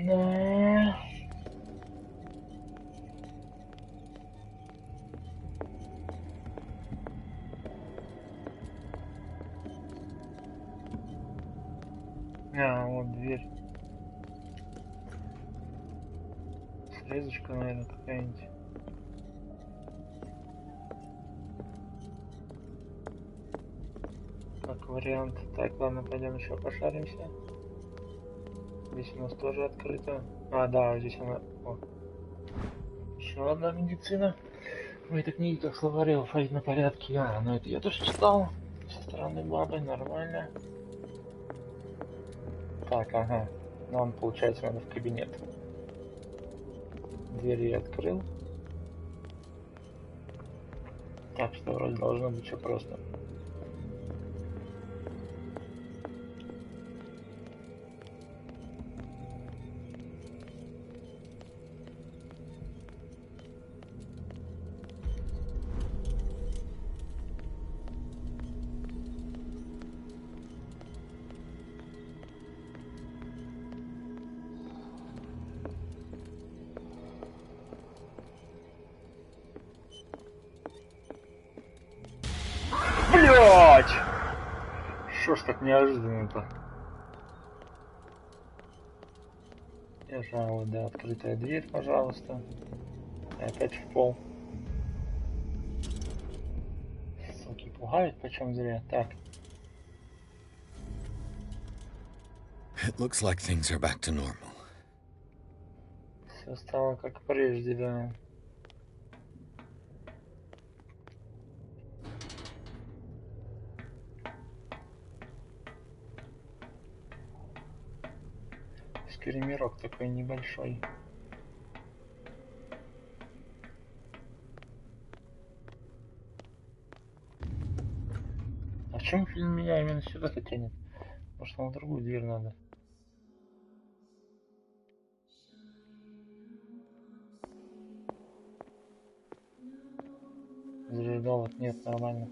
Да. А, вот дверь. Срезочка, наверное, какая-нибудь. Как вариант. Так, ладно, пойдем еще пошаримся. Здесь у нас тоже открыто. А, да, здесь она... О. Еще одна медицина. В этой книге, как словаре, алфавит на порядке. А, ну это я тоже читал. Со стороны бабы, нормально. Так, ага. Нам, получается, надо в кабинет. Дверь я открыл. Так что вроде должно быть все просто. Блять! Шо ж так неожиданно-то? Держала, да, открытая дверь, пожалуйста. И опять в пол. Суки пугают, почем зря. Так. It looks like things are back to normal. Все стало как прежде, да. Скримерок такой небольшой. А в чем фильм меня именно сюда-то тянет? Может, нам в другую дверь надо? Зажигалок нет, нормально.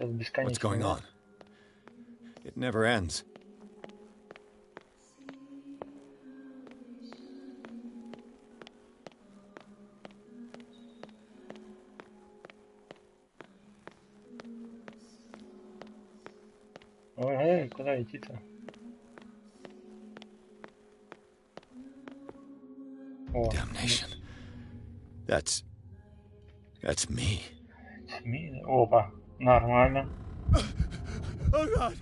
Сейчас What's бесконечно. going on? It never ends. Ой, куда идти-то? Damnation. That's me. Опа, нормально. Oh God!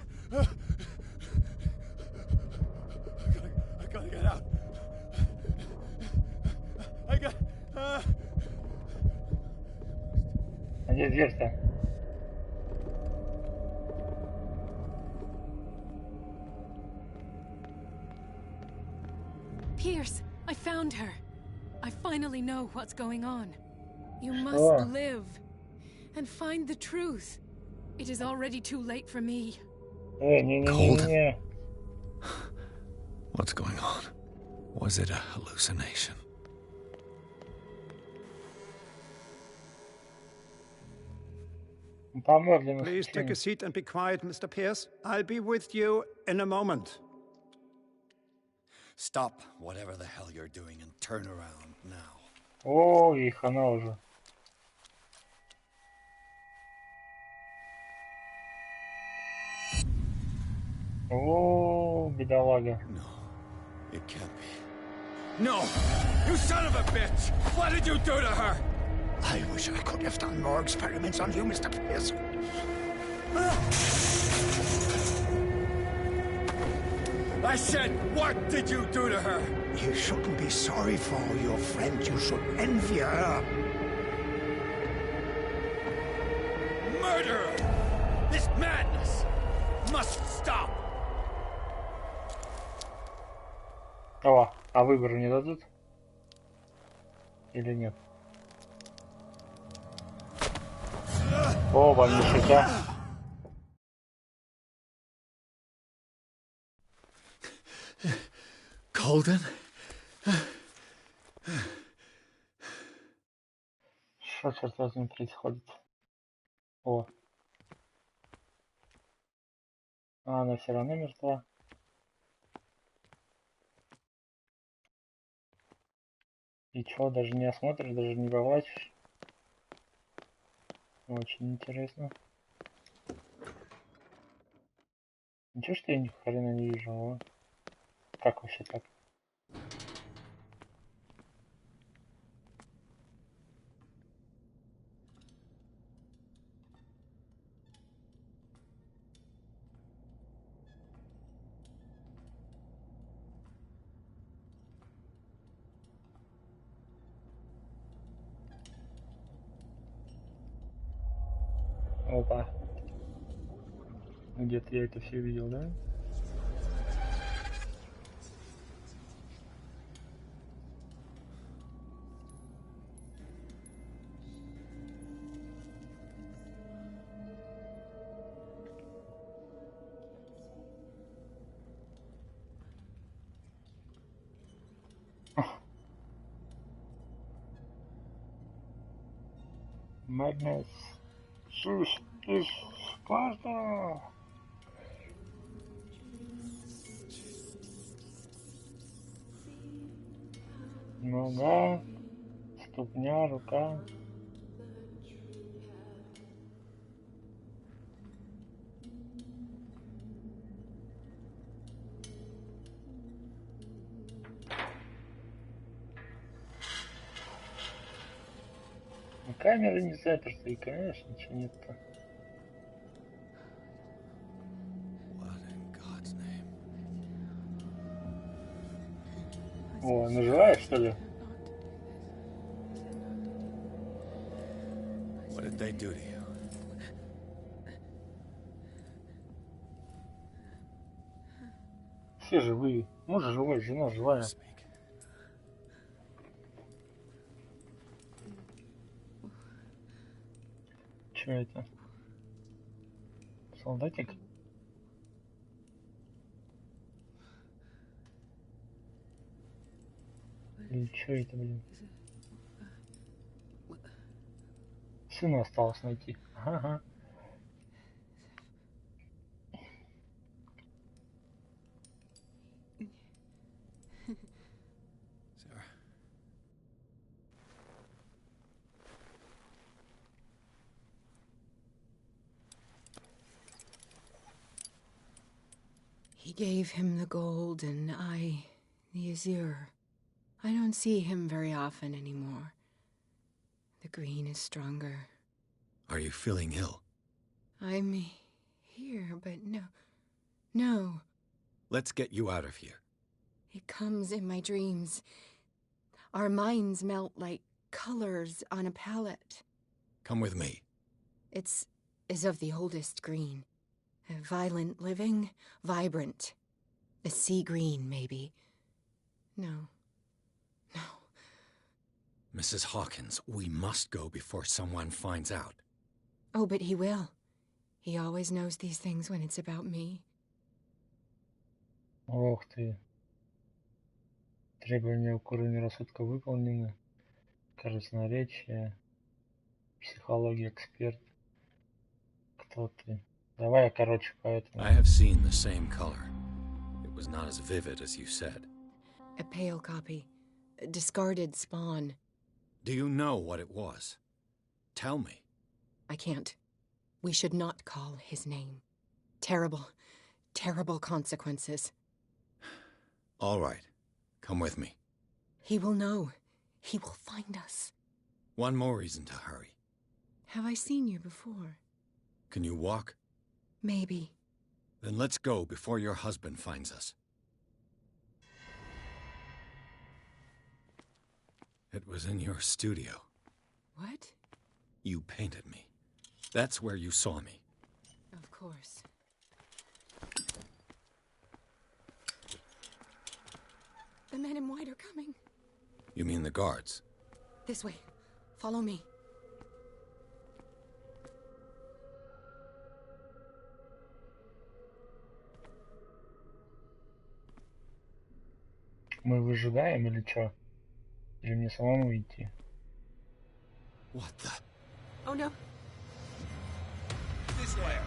I gotta get out. I got. А где дверь-то? Pierce, I found her. I finally know what's going on. You must Что? live and find the truth. It is already too late for me. Не-не-не-не-не. What's going on? Was it a hallucination? Помоги Please take a seat and be quiet, Mr. Pierce. I'll be with you in a moment. Stop whatever the hell you're doing and turn around now. О, и хана уже. О, бедолага. No, it can't be. No! You son of a bitch! What did you do to her? I wish I could have done more experiments on you, Mr. Pierce. I said, what did you do to her? You shouldn't be sorry for your friend. You should envy her. Murderer! This madness must stop! О, а выбор не дадут? Или нет? Оба, нифига. Golden? Что, черт возьми, происходит? О. А, она все равно мертва. И чё, даже не осмотришь, даже не поплачешь? Очень интересно. Ничего, что я ни хрена не вижу, а? Как вообще так? Опа. Где-то я это все видел, да? Madness. Шиш из Спарта. Нога, ступня, рука. Камера не заперта, и, конечно, ничего нет-то. О, она живая, что ли? What did they do to you? Все живые. Муж живой, жена живая. Что это? Солдатик? Или что это, блин? Сына осталось найти. Ага. He gave him the gold and I the azure. I don't see him very often anymore. The green is stronger. Are you feeling ill? I'm here, but no. Let's get you out of here. It comes in my dreams. Our minds melt like colors on a palette. Come with me. It's of the oldest green. Violent living, vibrant. The sea green, maybe. No. Mrs. Hawkins, we must go before someone finds out. Oh, but he will. He always knows these things when it's about me. Ох ты. Требования к уровню рассудка выполнены. Красноречие. Психология, эксперт. Кто ты? Давай я, короче, поэтому. I have seen the same color. It was not as vivid as you said. A pale copy. A discarded spawn. Do you know what it was? Tell me. I can't. We should not call his name. Terrible, terrible consequences. All right. Come with me. He will know. He will find us. One more reason to hurry. Have I seen you before? Can you walk? Maybe. Then let's go before your husband finds us. It was in your studio. What? You painted me. That's where you saw me. Of course. The men in white are coming. You mean the guards? This way. Follow me. Мы выжидаем или что? Или мне самому идти? What the? Oh no. This way.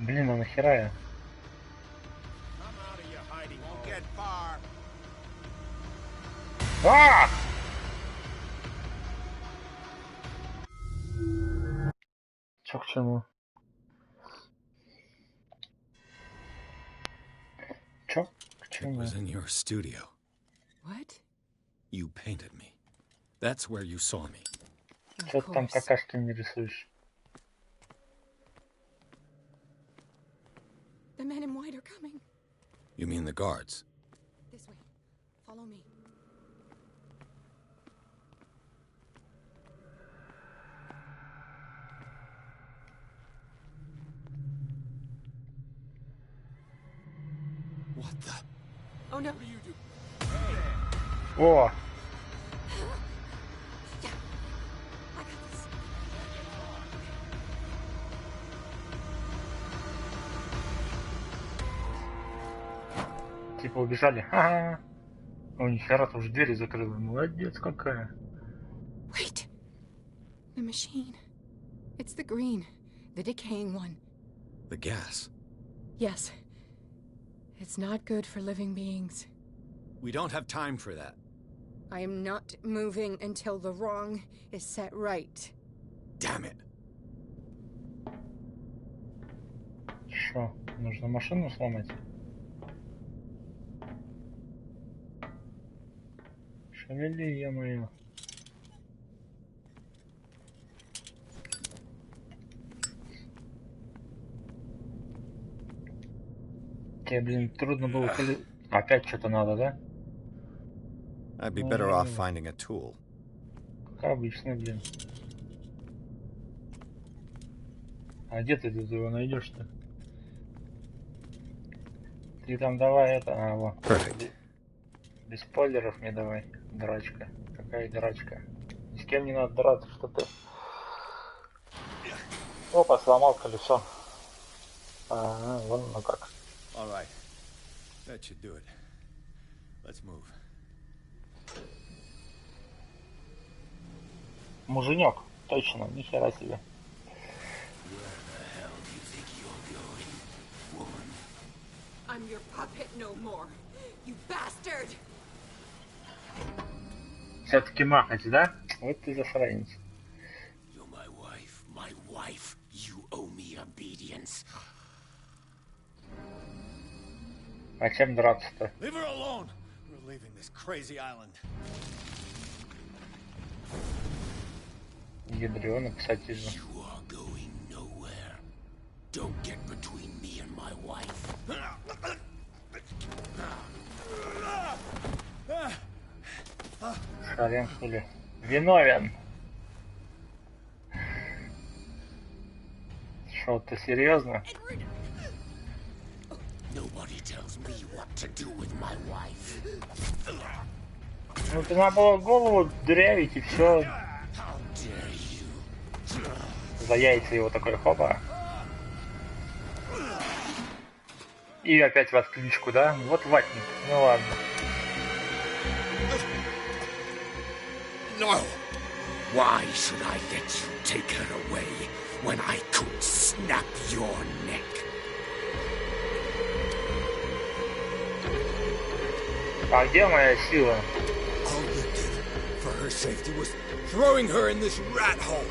Блин, а нахера я? Come out of your hiding. Won't get far. А! Чё к чему? Чё к It чему? was in your studio. What? You painted me. That's where you saw me. Чё ты там какашки не рисуешь? The men in white are coming. You mean the guards? This way. Follow me. What the? Oh no. What do you do? О! Типа убежали. Ха-ха. О, нихера-то уже двери закрыла. Молодец какая. Wait. The machine. It's the green. The decaying one. The gas. Yes. It's not good for living beings. We don't have time for that. I am not moving until the wrong is set right. Damn it. Шо? Нужно машину сломать? Шевели, е-мое. Тебе, блин, трудно было... Опять что-то надо, да? I'd be better off finding a tool. Как обычно, блин. А где ты его найдешь-то? Ты там давай это... А, вот. Perfect. Без спойлеров мне давай. Драчка. Какая драчка? Ни с кем не надо драться, что ты... Опа, сломал колесо. Ага, вон оно как. All right. That should do it. Let's move. Муженек, точно, нихера себе. I'm your puppet no more, you bastard! Все-таки махать, да? Вот ты засранец. You're my wife, you owe me obedience. А чем драться-то? Leave her alone. We're leaving this crazy island. Ядрёно, писательно. You are going nowhere. Don't get between me and my wife. Шарен, что ли? Виновен. Шо, ты серьезно? Nobody tells me what to do with my wife. Ну ты надо было голову дырявить и все. How dare you? За яйца его такой хопа. И опять в отключку, да? Вот ватник. Ну ладно. No! Why should I let you take her away when I could snap your neck? А где моя сила? All you did for her safety was throwing her in this rat hole.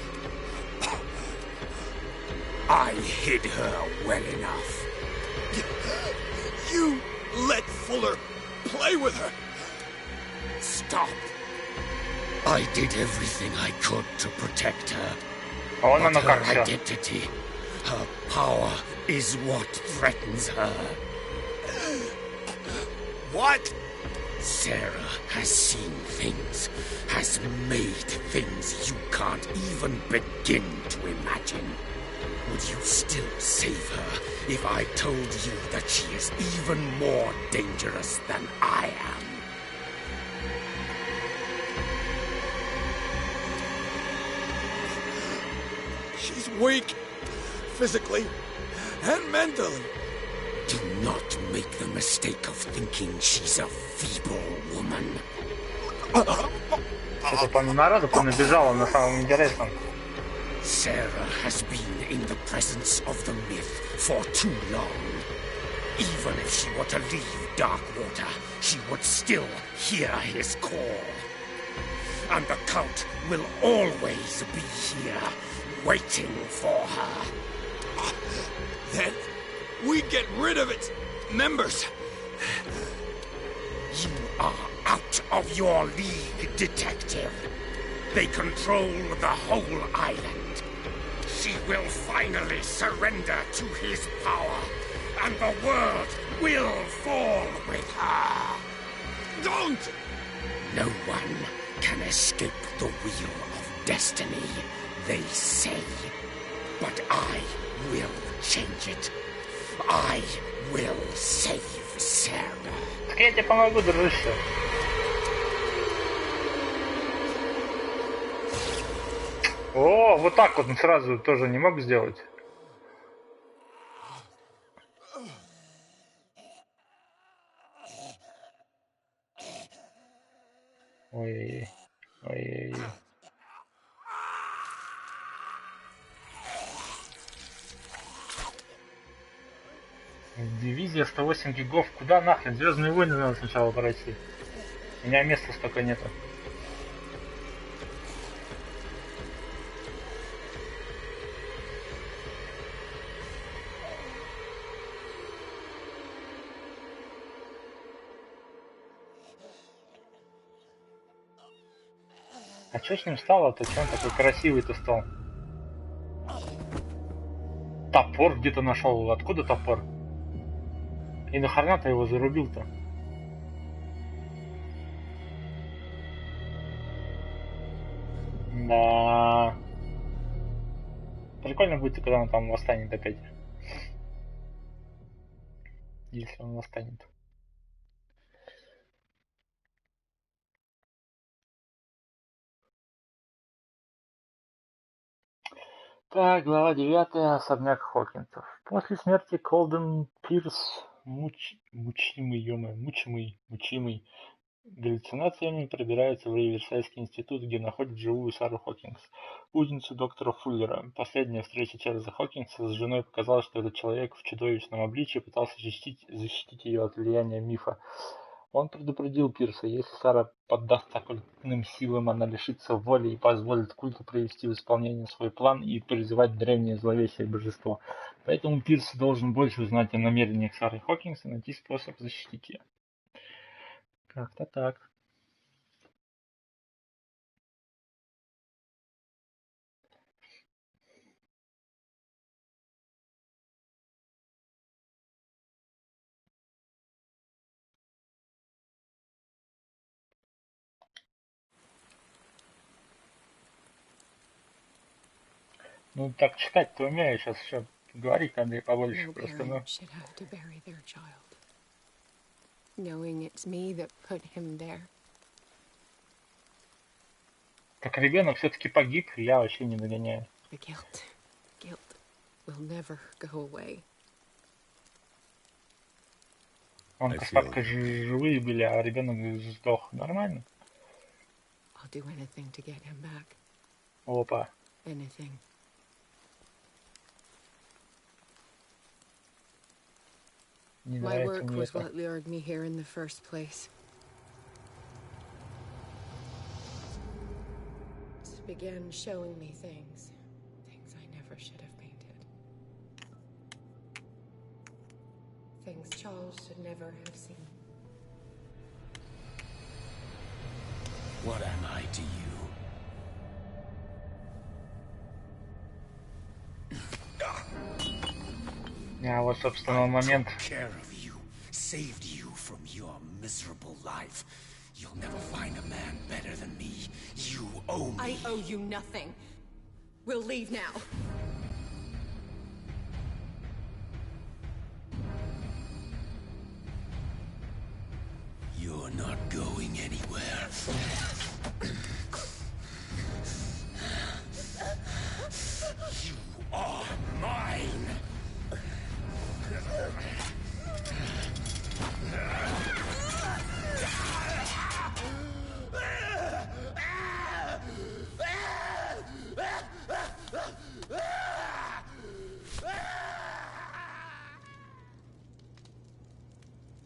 I hid her well enough. You let Fuller play with her. Stop. I did everything I could to protect her. А But как her всё? identity, her power is what threatens her. What? Sarah has seen things, has made things you can't even begin to imagine. Would you still save her if I told you that she is even more dangerous than I am? She's weak. Physically and mentally. Do not make the mistake of thinking she's a feeble woman. Что-то там народу понабежало на самом интересном. Sarah has been in the presence of the myth for too long. Even if she were to leave Darkwater, she would still hear his call. And the cult will always be here, waiting for her. Then we get rid of its members. You are out of your league, detective. They control the whole island. She will finally surrender to his power, and the world will fall with her. Don't! No one can escape the wheel of destiny, they say. But I will change it. I will save Sarah. Так я тебе помогу, дружище. О, вот так вот сразу тоже не мог сделать. Ой-ой-ой. Ой-ой-ой. Дивизия 108 гигов. Куда нахрен? Звездные войны надо сначала пройти. У меня места столько нету. А что с ним стало-то? Че он такой красивый-то стал? Топор где-то нашел. Откуда топор? И нахрена ты его зарубил-то? Да. Прикольно будет, когда он там восстанет опять. Если он восстанет. Так, глава 9. Особняк Хокинсов. После смерти Колден Пирс, мучимый галлюцинациями, пробирается в Риверсайдский институт, где находит живую Сару Хокинс, узницу доктора Фуллера. Последняя встреча Чарльза Хокинса с женой показала, что этот человек в чудовищном обличии пытался защитить ее от влияния мифа Он предупредил Пирса, если Сара поддастся оккультным силам, она лишится воли и позволит культу привести в исполнение свой план и призывать древнее зловещее божество. Поэтому Пирс должен больше узнать о намерениях Сары Хокинс и найти способ защитить ее. Как-то так. Ну так читать ты умеешь, сейчас еще говорить надо и побольше No просто, parent ну. should have to bury their child, knowing it's me that put him there. Так ребенок все-таки погиб, я вообще не догоняю. The guilt will never go away. Он с папкой живые были, а ребенок сдох. Нормально? I'll do anything to get him back. Опа. Anything. Не My нравится work мне was это. what lured me here in the first place. It began showing me things I never should have painted. Things Charles should never have seen. What am I to you? А вот, собственно, момент. Care of you, saved you from your miserable life. You'll never find a man better than me. You owe me. I owe you nothing. We'll leave now. You're not going anywhere. You are mine.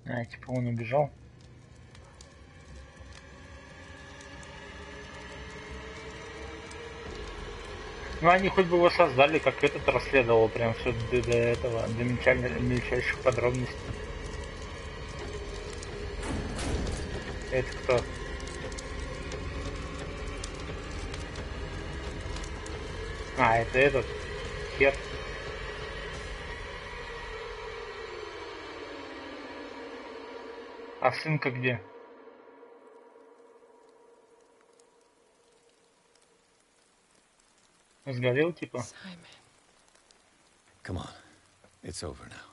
А, типа он убежал. Ну, они хоть бы его создали, как этот расследовал, прям все до этого, до мельчайших подробностей. Это кто? А, это этот. Хер. А сын-ка где? Сгорел, типа? Come on. It's over now.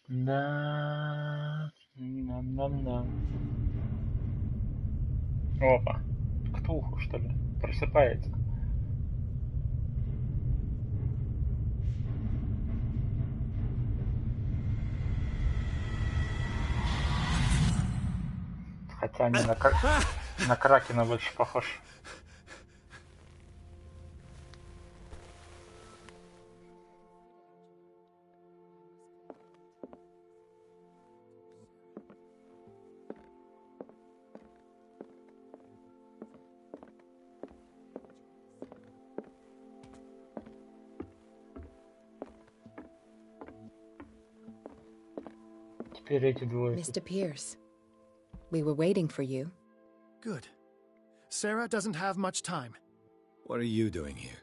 Да. Да. Опа. Ктулху, что ли? Просыпается. Хотя не на Кракена больше похож. Теперь эти двое. Mr. Pierce, we were waiting for you. Good. Sarah doesn't have much time. What are you doing here?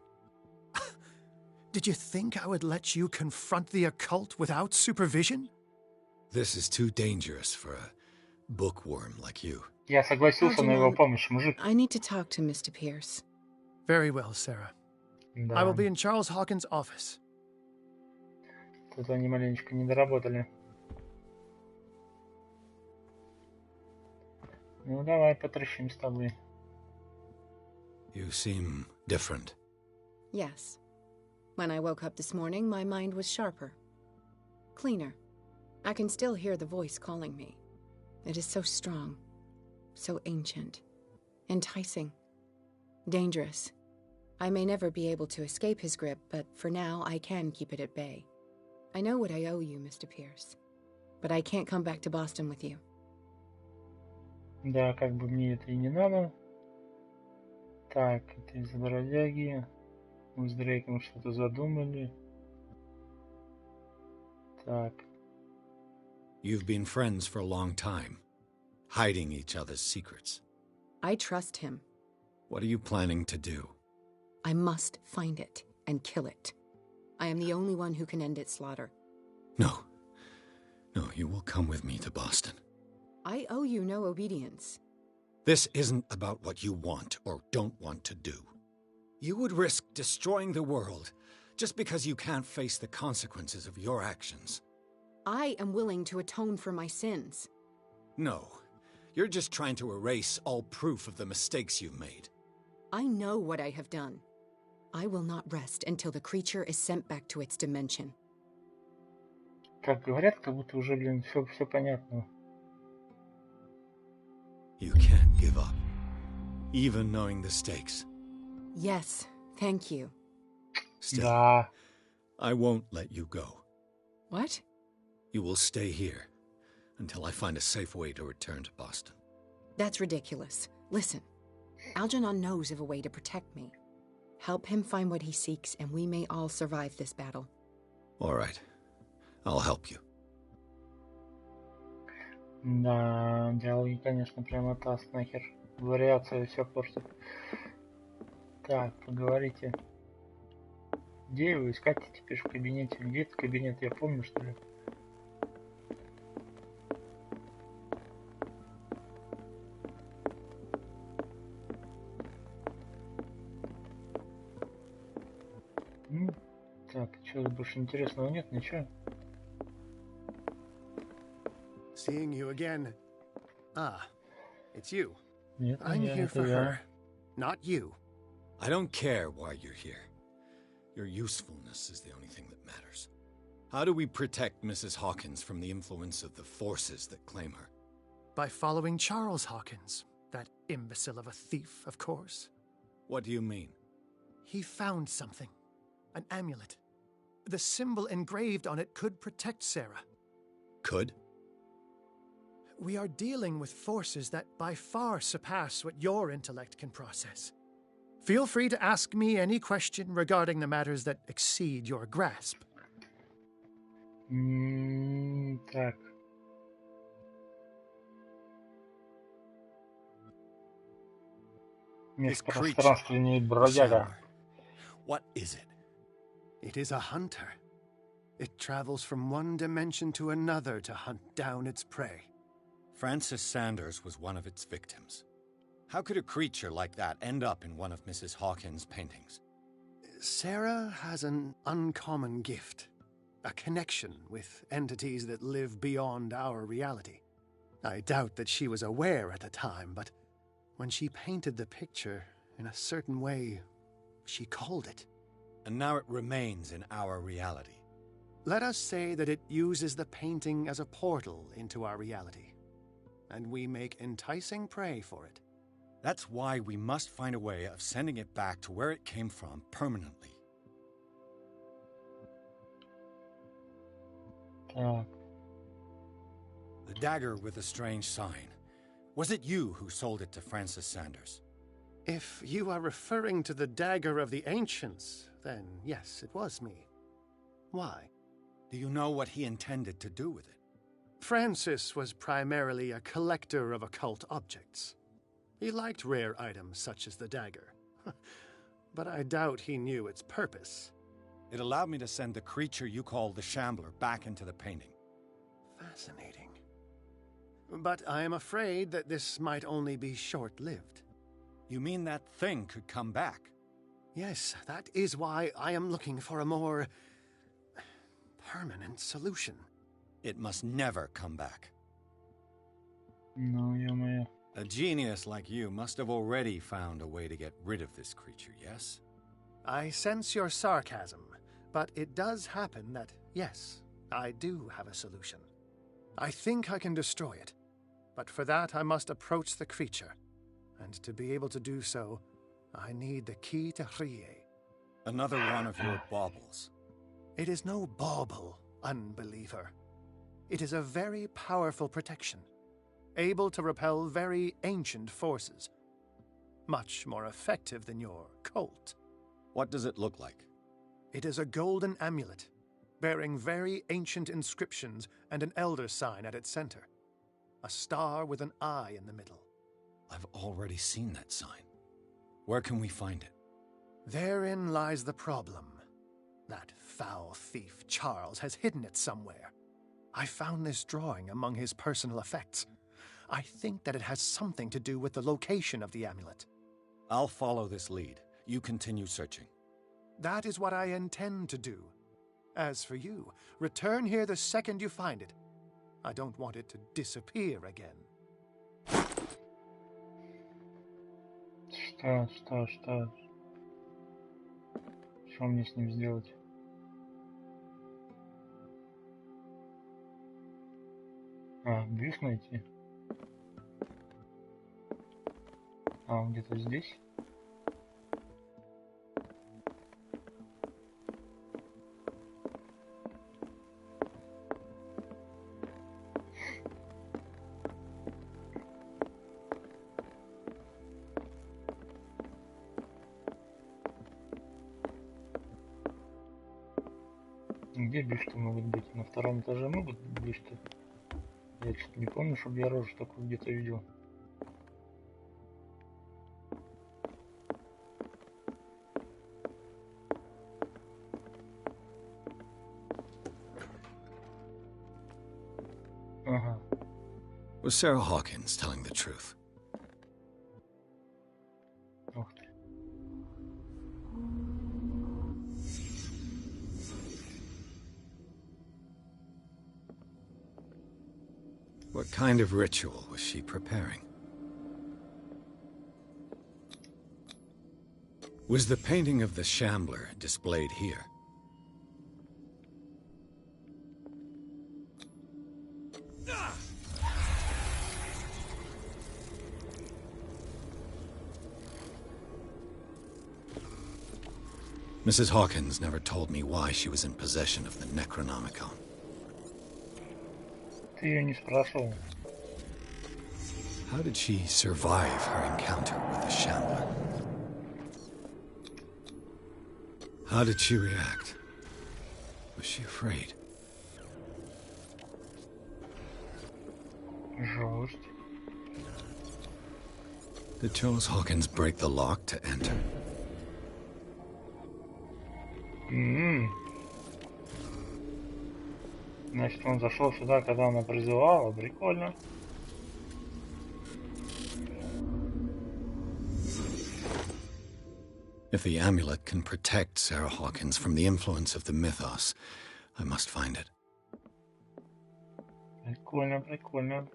Did you think I would let you confront the occult without supervision? This is too dangerous for a bookworm like you. Я согласился на его помощь, мужик. I need to talk to Mr. Pierce. Very well, Sarah. Да. I will be in Charles Hawkins' office. Тут они маленечко не доработали. Ну давай потрещим с тобой. You seem different. Yes. When I woke up this morning, my mind was sharper. Cleaner. I can still hear the voice calling me. It is so strong. So ancient. Enticing. Dangerous. I may never be able to escape his grip, but for now I can keep it at bay. I know what I owe you, Mr. Pierce. but I can't come back to Boston with you. Да, как бы мне это и не надо. Так, это из бродяги. Мы с Дрейком что-то задумали. Так. You've been friends for a long time, hiding each other's secrets. I trust him. What are you planning to do? I must find it and kill it. I am the only one who can end its slaughter. No. No, you will come with me to Boston. I owe you no obedience. This isn't about what you want or don't want to do. You would risk destroying the world just because you can't face the consequences of your actions. I am willing to atone for my sins. No. You're just trying to erase all proof of the mistakes you've made. I know what I have done. I will not rest until the creature is sent back to its dimension. Как говорят, как будто уже, блин, все понятно. You can't give up, even knowing the stakes. Yes, thank you. Stay. Да. I won't let you go. What? You will stay here until I find a safe way to return to Boston. That's ridiculous. Listen, Algernon knows of a way to protect me. Help him find what he seeks, and we may all survive this battle. All right. I'll help you. Да, диалоги, конечно, прямо таз нахер. Вариация все портит. Так, поговорите. Где его искать теперь в кабинете? Где этот кабинет? Я помню, что ли? Так, что больше интересного нет, ничего. Seeing you again. Ah, it's you. Нет, I'm here for her, not you. I don't care why you're here. Your usefulness is the only thing that matters. How do we protect Mrs. Hawkins from the influence of the forces that claim her? By following Charles Hawkins, that imbecile of a thief, of course. What do you mean? He found something. An amulet. The symbol engraved on it could protect Sarah. Could? We are dealing with forces that by far surpass what your intellect can process. Feel free to ask me any question regarding the matters that exceed your grasp. Так. Межпространственный бродяга. What is it? It is a hunter. It travels from one dimension to another to hunt down its prey. Francis Sanders was one of its victims. How could a creature like that end up in one of Mrs. Hawkins' paintings? Sarah has an uncommon gift. A connection with entities that live beyond our reality. I doubt that she was aware at the time, but when she painted the picture in a certain way, she called it. And now it remains in our reality. Let us say that it uses the painting as a portal into our reality, and we make enticing prey for it. That's why we must find a way of sending it back to where it came from permanently. Так. The dagger with the strange sign. Was it you who sold it to Francis Sanders? If you are referring to the dagger of the ancients, then yes, it was me. Why? Do you know what he intended to do with it? Francis was primarily a collector of occult objects. He liked rare items such as the dagger. But I doubt he knew its purpose. It allowed me to send the creature you call the Shambler back into the painting. Fascinating. But I am afraid that this might only be short-lived. You mean that thing could come back? Yes, that is why I am looking for a more permanent solution. It must never come back. Ну, ё-моё. A genius like you must have already found a way to get rid of this creature, yes? I sense your sarcasm, but it does happen that, yes, I do have a solution. I think I can destroy it, but for that I must approach the creature, and to be able to do so, I need the key to Rie. Another one of your baubles. It is no bauble, unbeliever. It is a very powerful protection, able to repel very ancient forces. Much more effective than your cult. What does it look like? It is a golden amulet, bearing very ancient inscriptions and an elder sign at its center. A star with an eye in the middle. I've already seen that sign. Where can we find it? Therein lies the problem. That foul thief, Charles, has hidden it somewhere. I found this drawing among his personal effects. I think that it has something to do with the location of the amulet. I'll follow this lead. You continue searching. That is what I intend to do. As for you, return here the second you find it. I don't want it to disappear again. Что? Что мне с ним сделать? Бюст найти? Он где-то здесь? Где бюсты могут быть? На втором этаже могут быть бюсты? Я что-то не помню, чтобы я рожу такую где-то видел. Ага. Was Sarah Hawkins telling the truth? Ух ты. What kind of ritual was she preparing? Was the painting of the Shambler displayed here? Mrs. Hawkins never told me why she was in possession of the Necronomicon. Ты ее не спрашивал. How did she survive her encounter with the Shambler? How did she react? Was she afraid? Жесть. Did Charles Hawkins break the lock to enter? Значит, он зашел сюда, когда она призывала. Прикольно. If the amulet can protect Sarah Hawkins from the influence of the mythos, I must find it. Прикольно.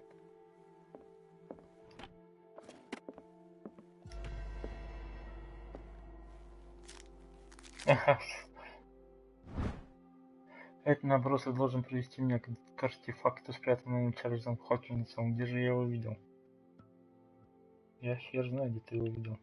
Этот наброс должен привести меня к артефакту, спрятанному Чарльзом Хокинсом. Где же я его видел? Я хер знаю, где ты его видел.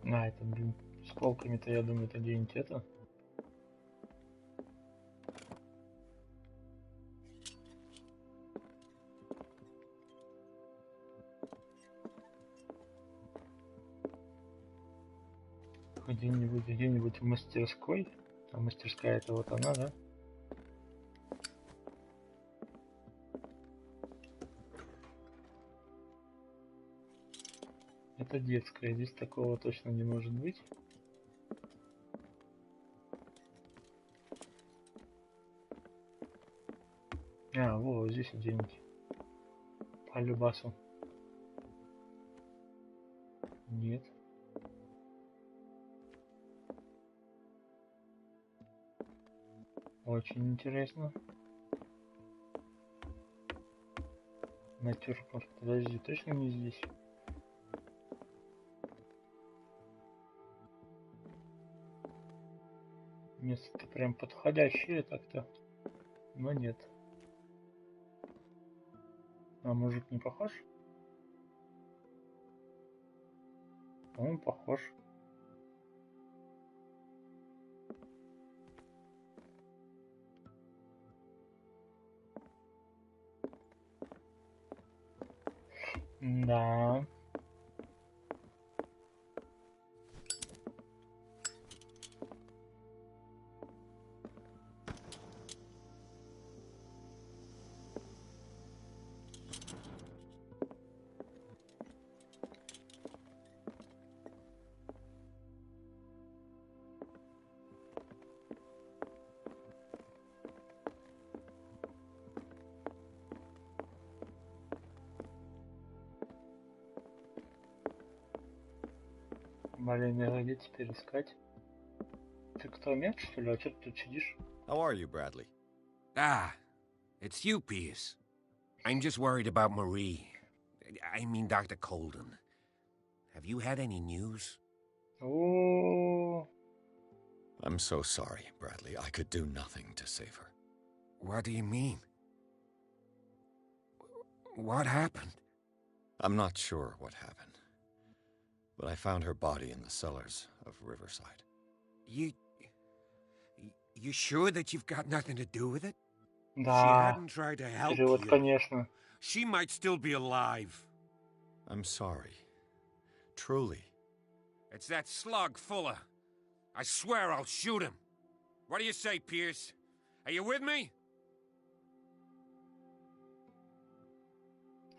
Это, блин, с колками-то, я думаю, это где-нибудь это. Где-нибудь в мастерской. А мастерская это вот она, да? Это детская, здесь такого точно не может быть. Вот здесь где-нибудь. По любасу. Нет. Очень интересно. Натюрморт. Подожди, точно не здесь? Место прям подходящее так-то. Но нет. А мужик не похож? Он похож. Да. Блин, я где теперь искать? Ты кто, мент, что ли? А что ты тут сидишь? How are you, Bradley? Ah, it's you, Pierce. I'm just worried about Marie. I mean, Dr. Colden. Have you had any news? Oh. I'm so sorry, Bradley. I could do nothing to save her. What do you mean? What happened? I'm not sure what happened, but I found her body in the cellars of Riverside. You sure that you've got nothing to do with it? Да. She hadn't tried to help Вот, you. конечно. She might still be alive. I'm sorry. Truly. It's that slug, Fuller. I swear I'll shoot him. What do you say, Pierce? Are you with me?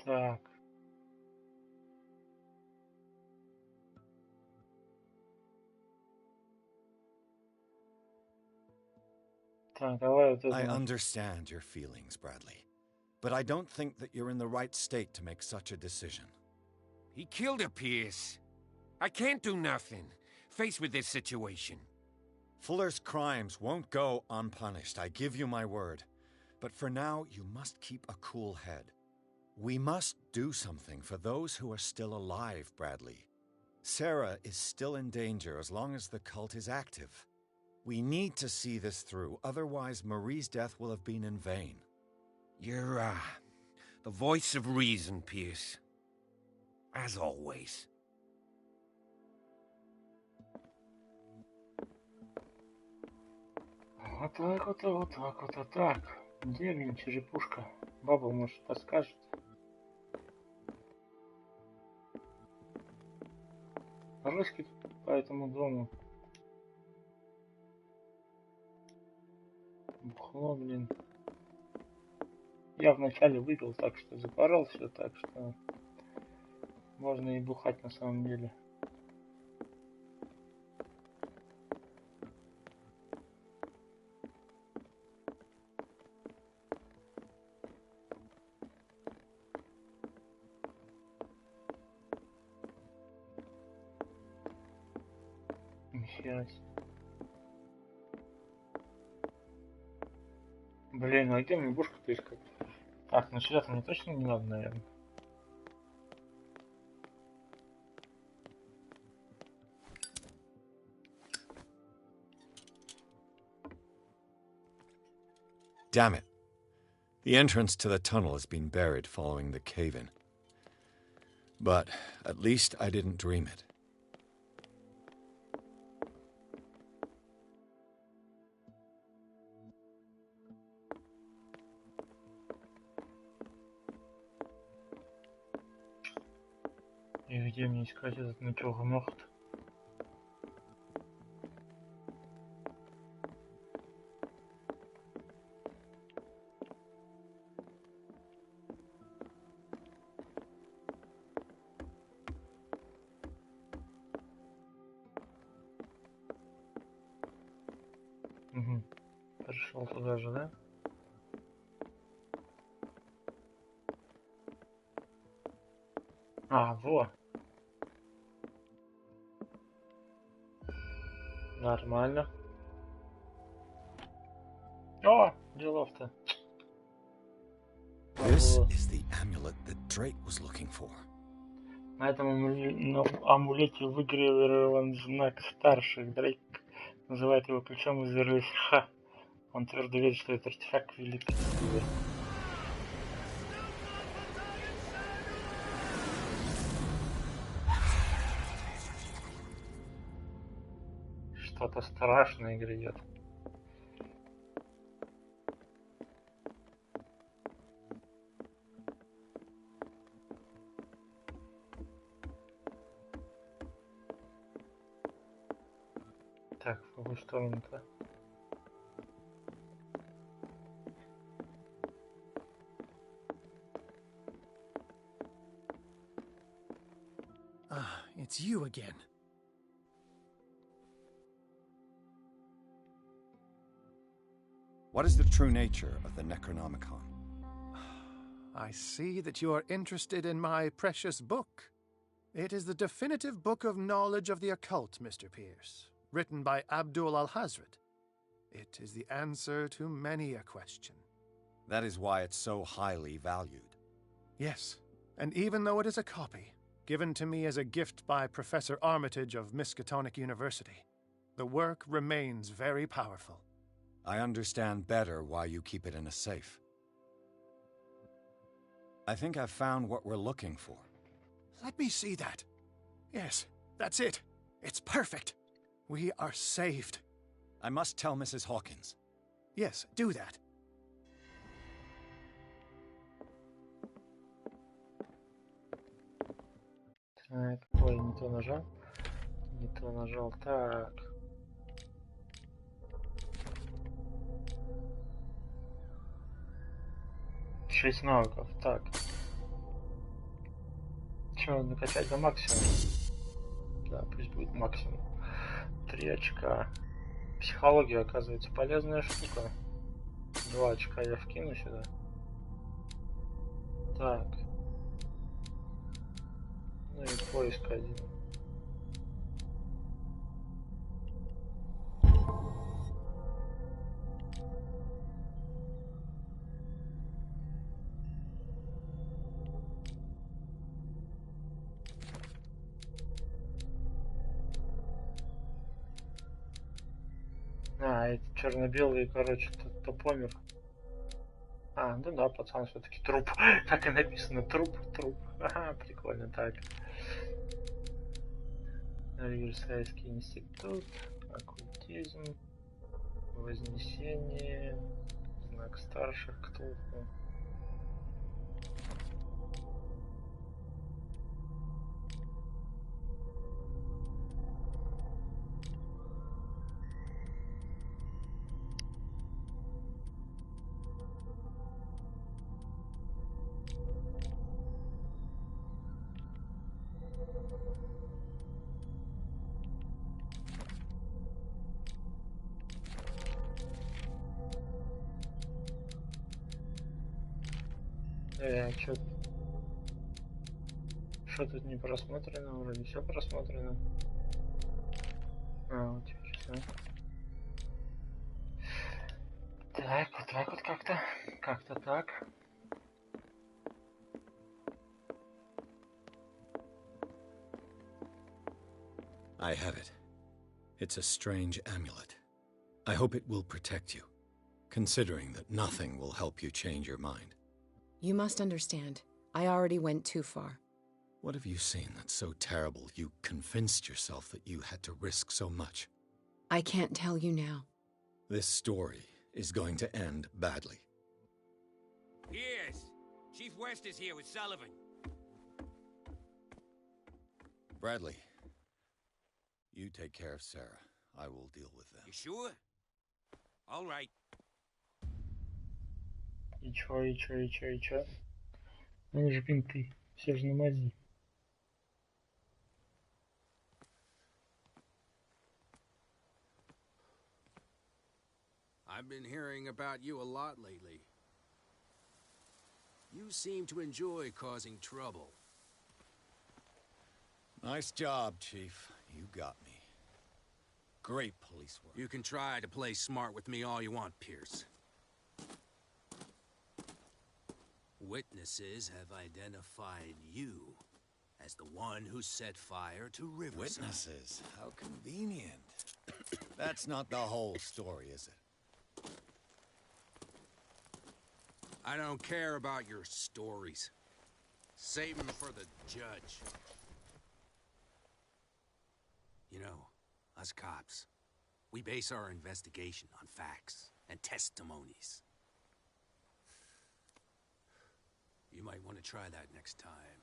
Так. Так, давай вот это. I understand your feelings, Bradley, but I don't think that you're in the right state to make such a decision. He killed her, Pierce. I can't do nothing, faced with this situation. Fuller's crimes won't go unpunished, I give you my word. But for now, you must keep a cool head. We must do something for those who are still alive, Bradley. Sarah is still in danger as long as the cult is active. We need to see this through, otherwise Marie's death will have been in vain. You're, the voice of reason, Pierce. As always. Вот так, вот так, вот так, вот так. Где мне черепушка? Баба, может, подскажет? Рыскать по этому дому. Бухло, блин. Я вначале выпил, так что запорол все, так что можно и бухать на самом деле. Сейчас. Блин, а где мне бушку-то искать? Так, ну сюда-то мне точно не надо, наверное. Damn it. The entrance to the tunnel has been buried following the cave-in. But at least I didn't dream it. И где мне искать этот ничего-гнохот? Угу. Пришел туда же, да? А, во! Нормально. О, делов-то. This is the amulet that Drake was looking for. На этом амулете выгравирован знак старших. Дрейк называет его ключом из Ха. Он твердо верит, что это артефакт великой силы. что-то страшное грядет. Так, в какую сторону-то? Ah, it's you again. What is the true nature of the Necronomicon? I see that you are interested in my precious book. It is the definitive book of knowledge of the occult, Mr. Pierce, written by Abdul al-Hazred. It is the answer to many a question. That is why it's so highly valued. Yes, and even though it is a copy, given to me as a gift by Professor Armitage of Miskatonic University, the work remains very powerful. I understand better why you keep it in a safe. I think I've found what we're looking for. Let me see that. Yes, that's it. It's perfect. We are saved. I must tell Mrs. Hawkins. Yes, do that. Так, ой, не то нажал. Не то нажал. Так. Шесть навыков. Так. Че, накачать до максимума? Да, пусть будет максимум. 3 очка. Психология, оказывается, полезная штука. 2 очка я вкину сюда. Так. Ну и поиск один. А, эти черно-белые, короче, то помер. А, ну да, пацан все-таки труп. Так и написано, труп. Ага, прикольно, так. Версальский институт, оккультизм, вознесение, знак старших, Ктулху. Что тут не просмотрено? Вроде все просмотрено. А, вот теперь все. Так, вот так вот как-то. Как-то так. I have it. It's a strange amulet. I hope it will protect you, considering that nothing will help you change your mind. You must understand, I already went too far. What have you seen that's so terrible you convinced yourself that you had to risk so much? I can't tell you now. This story is going to end badly. Yes, Chief West is here with Sullivan. Bradley, you take care of Sarah. I will deal with them. You sure? All right. И чё? Они же пинты. Все же на мази. I've been hearing about you a lot lately. You seem to enjoy causing trouble. Nice job, Chief. You got me. Great police work. You can try to play smart with me all you want, Pierce. Witnesses have identified you as the one who set fire to Riverside. Witnesses? How convenient. That's not the whole story, is it? I don't care about your stories. Save them for the judge. You know, us cops, We base our investigation on facts and testimonies. You might want to try that next time.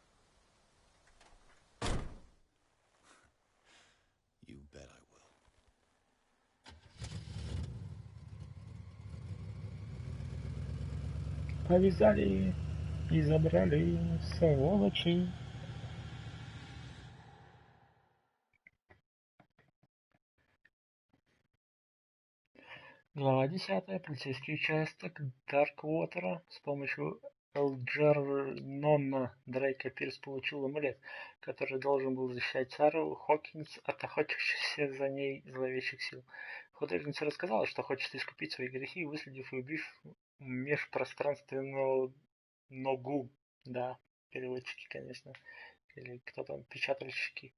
You bet I will. Повязали и забрали, сволочи. Глава 10. Полицейский участок Дарквотера. С помощью Элджернона Дрейка Пирс получил амулет, который должен был защищать Сару Хокинс от охотящихся за ней зловещих сил. Художница рассказала, что хочет искупить свои грехи, выследив и убив межпространственного ногу. Да, переводчики, конечно. Или кто там, печатальщики.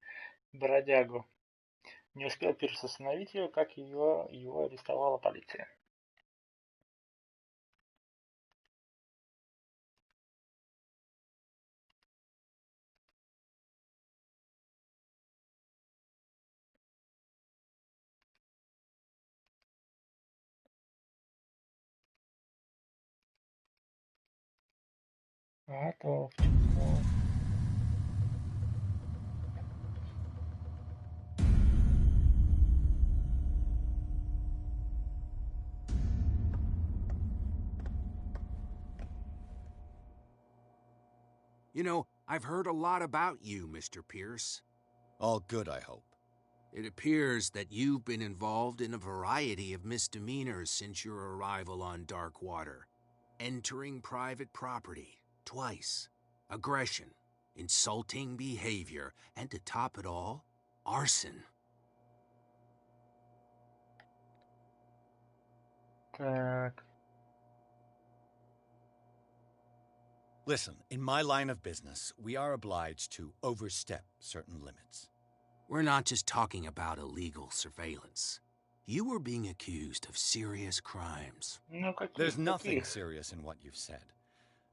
Бродягу. Не успел Пирс остановить ее, как его арестовала полиция. Готов. You know, I've heard a lot about you, Mr. Pierce. All good, I hope. It appears that you've been involved in a variety of misdemeanors since your arrival on Darkwater. Entering private property, twice. Aggression, insulting behavior, and to top it all, arson. Так. Listen, in my line of business, we are obliged to overstep certain limits. We're not just talking about illegal surveillance. You were being accused of serious crimes. There's nothing serious in what you've said.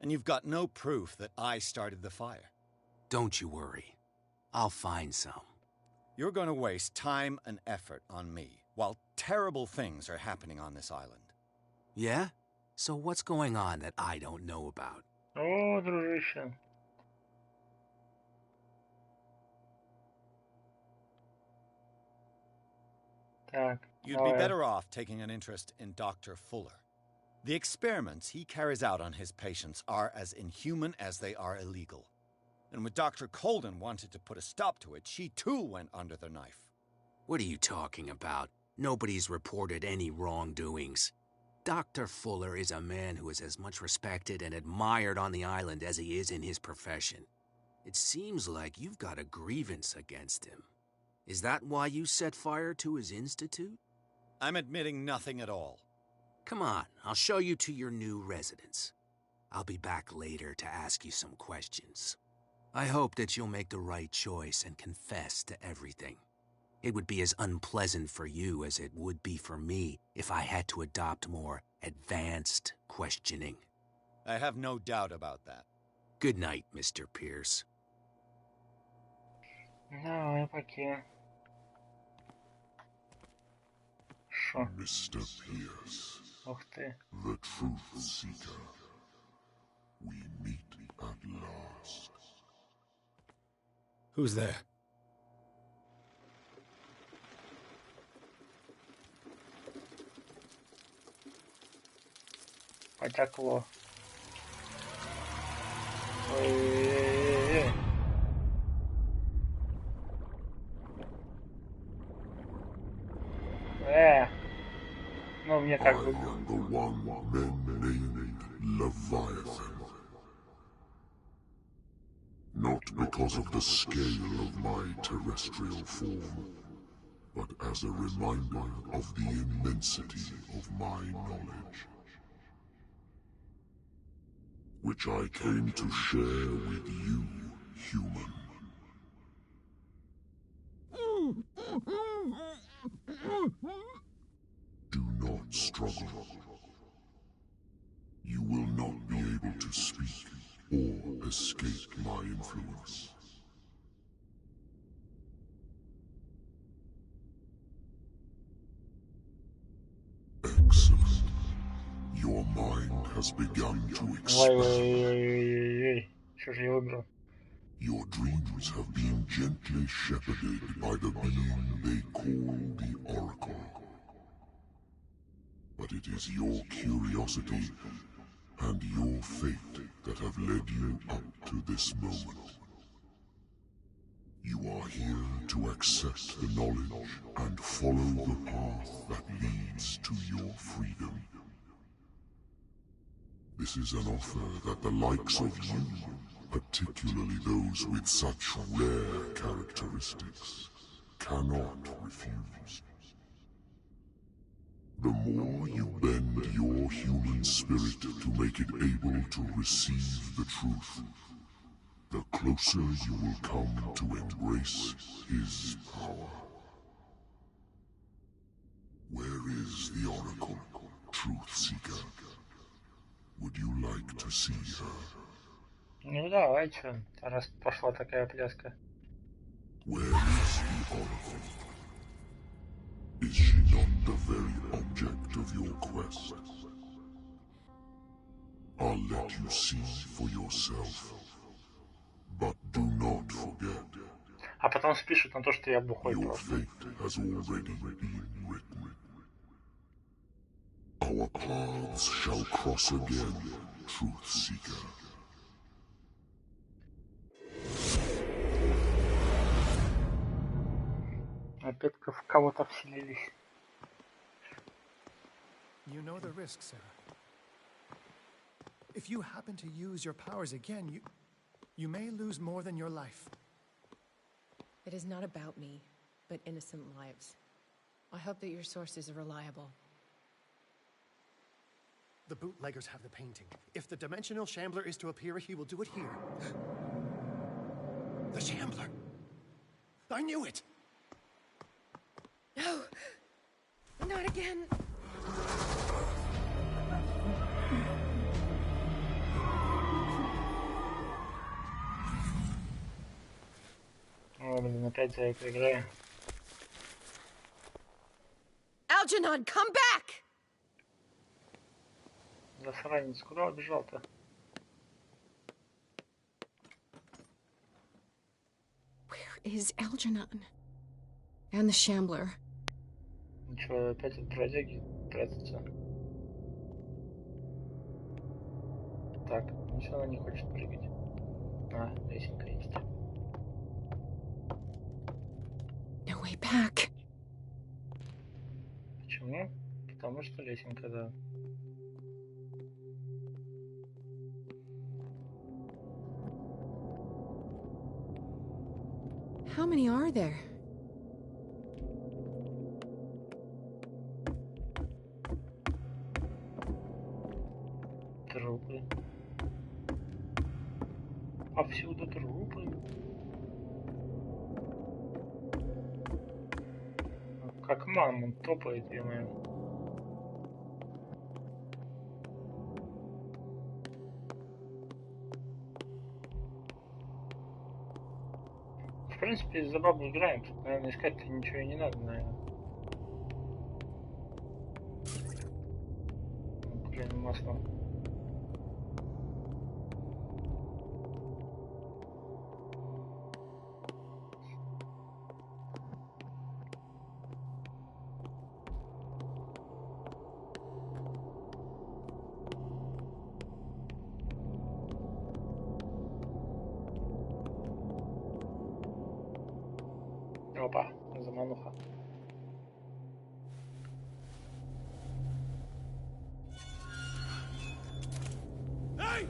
And you've got no proof that I started the fire. Don't you worry. I'll find some. You're going to waste time and effort on me, while terrible things are happening on this island. Yeah? So what's going on that I don't know about? О, дружище. Так, You'd be better off taking an interest in Dr. Fuller. The experiments he carries out on his patients are as inhuman as they are illegal. And when Dr. Colden wanted to put a stop to it, she too went under the knife. What are you talking about? Nobody's reported any wrongdoings. Dr. Fuller is a man who is as much respected and admired on the island as he is in his profession. It seems like you've got a grievance against him. Is that why you set fire to his institute? I'm admitting nothing at all. Come on, I'll show you to your new residence. I'll be back later to ask you some questions. I hope that you'll make the right choice and confess to everything. It would be as unpleasant for you as it would be for me if I had to adopt more advanced questioning. I have no doubt about that. Good night, Mr. Pierce. Давай, пока. Шо? Mr. Pierce. Ух ты. The Truth Seeker. We meet at last. Who's there? Потекло. Ой-ой-ой. Ну мне как бы... I am the one men named Leviathan. Not because of the scale of my terrestrial form, but as a reminder of the immensity of my knowledge, which I came to share with you, human. Do not struggle. You will not be able to speak or escape my influence. has begun to expand. Что же я выбрал? Your dreams have been gently shepherded by the being they call the Oracle. But it is your curiosity and your fate that have led you up to this moment. You are here to accept the knowledge and follow the path that leads to your freedom. This is an offer that the likes of you, particularly those with such rare characteristics, cannot refuse. The more you bend your human spirit to make it able to receive the truth, the closer you will come to embrace his power. Where is the Oracle, Truth Seeker? Would you like to see her? Ну давайте, раз пошла такая пляска. Where is the Oracle? Is she not the very object of your quest? I'll let you see for yourself. But do not forget. А потом спишут на то, что я бухой Your просто. fate has already been written. Our paths shall cross again, Truth Seeker. Опять в кого-то вселились. You know the risk, Sarah. If you happen to use your powers again, you may lose more than your life. It is not about me, but innocent lives. I hope that your sources are reliable. The bootleggers have the painting. If the dimensional shambler is to appear, he will do it here. The shambler! I knew it! No! Not again! О, блин, опять за это играю. Algernon, come back! Засранец, куда убежал-то? Where is Algernon? And the Shambler? Ничего, опять от бродяги прятаться. Так, ничего она не хочет прыгать. А, лесенка есть. No way back. Почему? Потому что лесенка, да. How many are there? Трупы. Повсюду трупы. Как мамонт топает, ё-моё. В принципе, за бабу играем. Тут, наверное, искать-то ничего и не надо, наверное. Куриным маслом. Опа, замануха. Hey!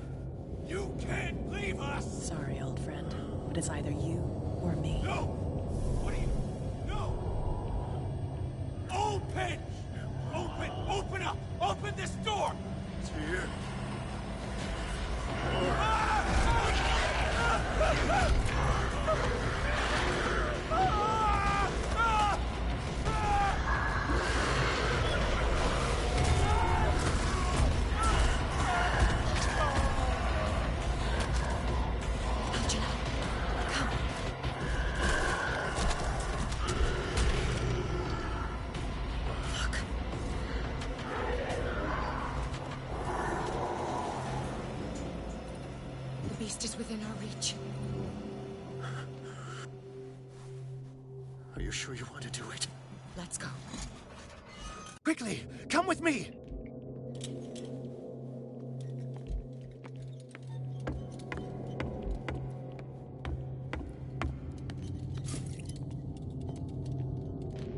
You can't leave us! Sorry, old friend, but it's either you or me. No! What are you... No! Open! Open up! Open this door! It's here. ЧАсть is within our reach. Are you sure you want to do it? Let's go. Quickly, come with me!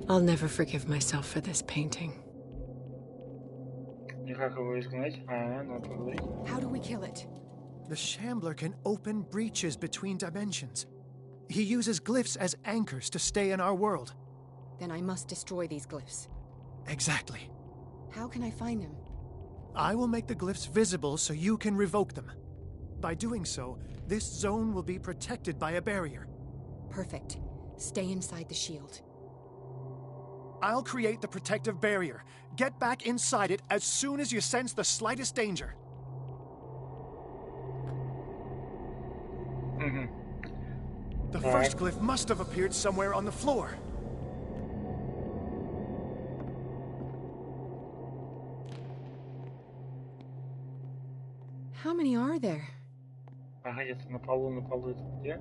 I'll never forgive myself for this painting. Никак его изгнать? Надо поговорить. How do we kill it? The Shambler can open breaches between dimensions. He uses glyphs as anchors to stay in our world. Then I must destroy these glyphs. Exactly. How can I find them? I will make the glyphs visible so you can revoke them. By doing so, this zone will be protected by a barrier. Perfect. Stay inside the shield. I'll create the protective barrier. Get back inside it as soon as you sense the slightest danger. The first glyph must have appeared somewhere on the floor. How many are there? Ага, где-то на полу это где?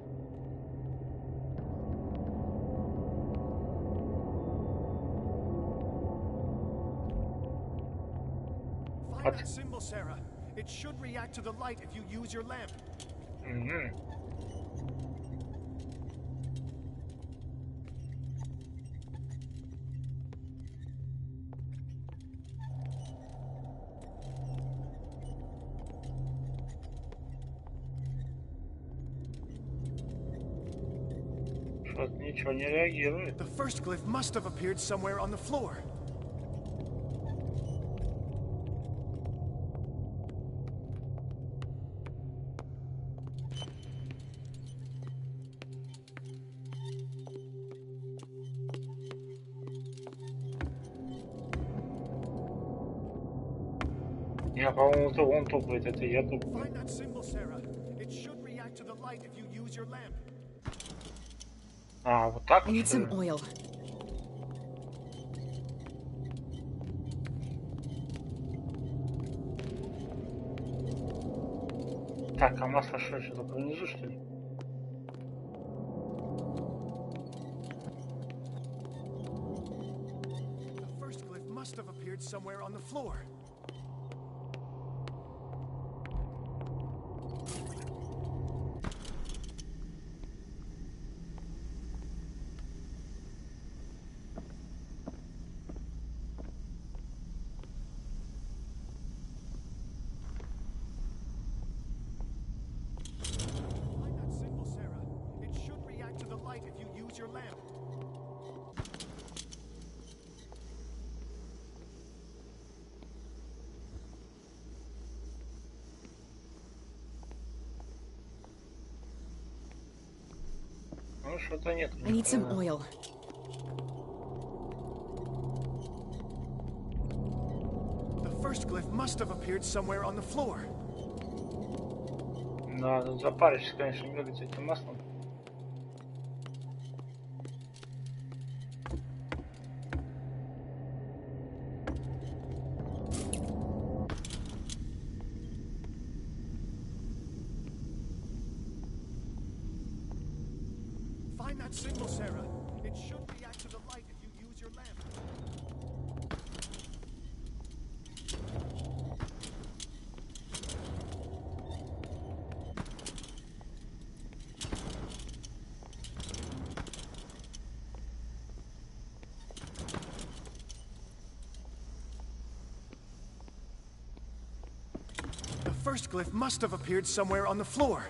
Find that symbol, Sarah. It should react to the light if you use your lamp. Что-то ничего не реагирует. The first glyph must have appeared somewhere on the floor. Я, по-моему, то он топает, это я топаю. Find that symbol, Sarah. It should react to the light if you use your lamp. Вот так? I need some oil. Так, а масло что, только внизу, что ли? The first glyph must have appeared somewhere on the floor. Find that symbol, Sarah. It should react to the light if you use your lamp. Ну, что-то нет. I need some oil. The first glyph must have appeared somewhere on the floor. Да, тут запаришься, конечно, бегать с этим маслом. Find that symbol, Sarah. It should react to the light if you use your lamp. The first glyph must have appeared somewhere on the floor.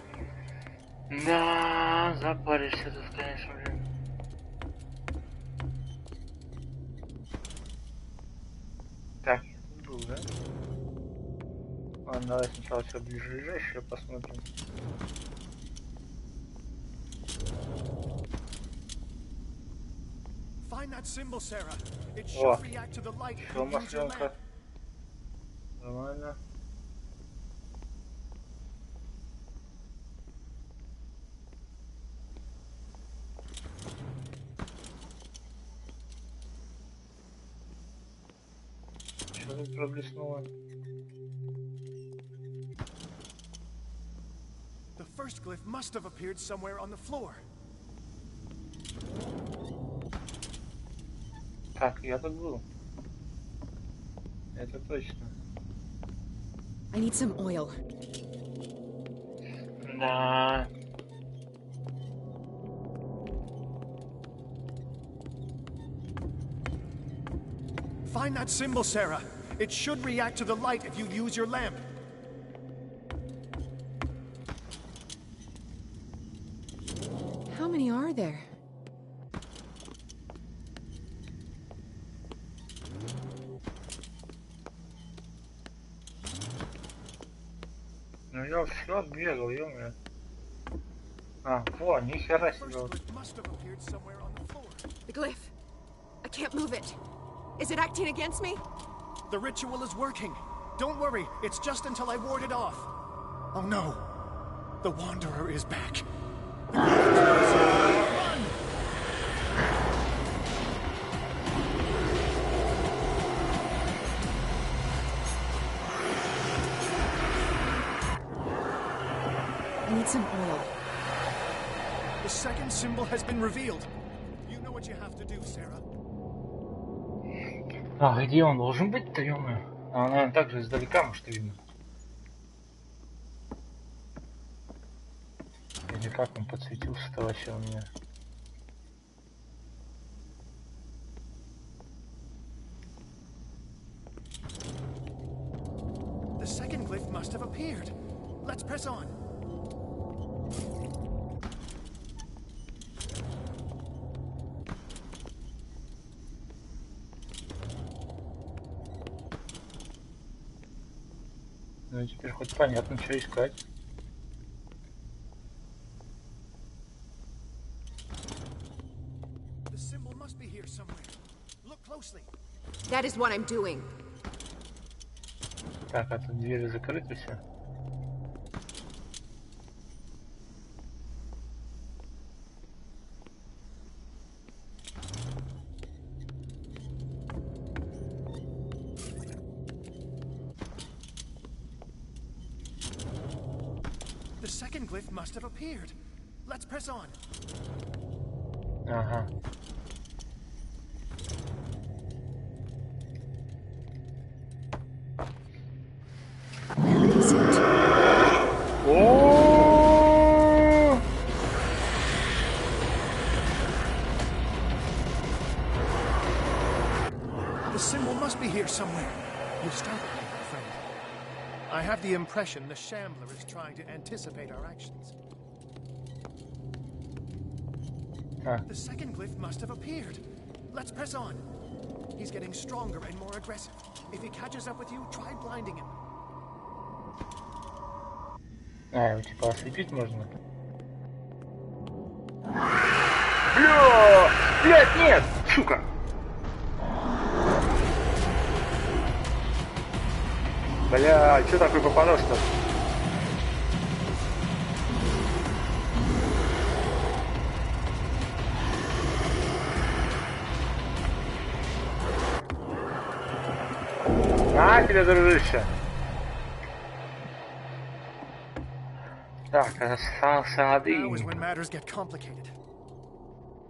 Да, запаришься тут, конечно, блин. Так, я тут был, да? Ладно, давай сначала все ближайшее посмотрим. Find that symbol, Sarah. It should О, react to the light if еще you use your lamp. масленка. Нормально. Что тут проблеснуло? first glyph must have appeared somewhere on the floor. Так, я тут был. Это точно. I need some oil. Да. Find that symbol, Sarah. It should react to the light if you use your lamp. How many are there? Ну я все отбегал, ё-моё. А, о, нихера себе. The glyph. I can't move it. Is it acting against me? The ritual is working. Don't worry, it's just until I ward it off. Oh no. The Wanderer is back. Run! I need some oil. The second symbol has been revealed. You know what you have to do, Sarah. А, где он должен быть-то, ё-моё? А, наверное, так же издалека, может, видно. Или как он подсветился-то вообще у меня? The second glyph must have appeared. Let's press on. Ну и теперь хоть понятно, что искать. The symbol must be here somewhere. Look closely. That is what I'm doing. Так, а тут двери закрыты все. The second glyph must have appeared. Let's press on. Ага. О! The symbol must be here somewhere. You startled me, my friend. I have the impression the Shambler is trying to anticipate our actions. The second glyph must have appeared. Let's press on. He's getting stronger and more aggressive. If he catches up with you, try blinding him. А, его типа ослепить можно? Бля! Блядь, нет! Сука! Бля, что такой попадос-то? На тебе, дружище! Так, остался один. Now is when matters get complicated.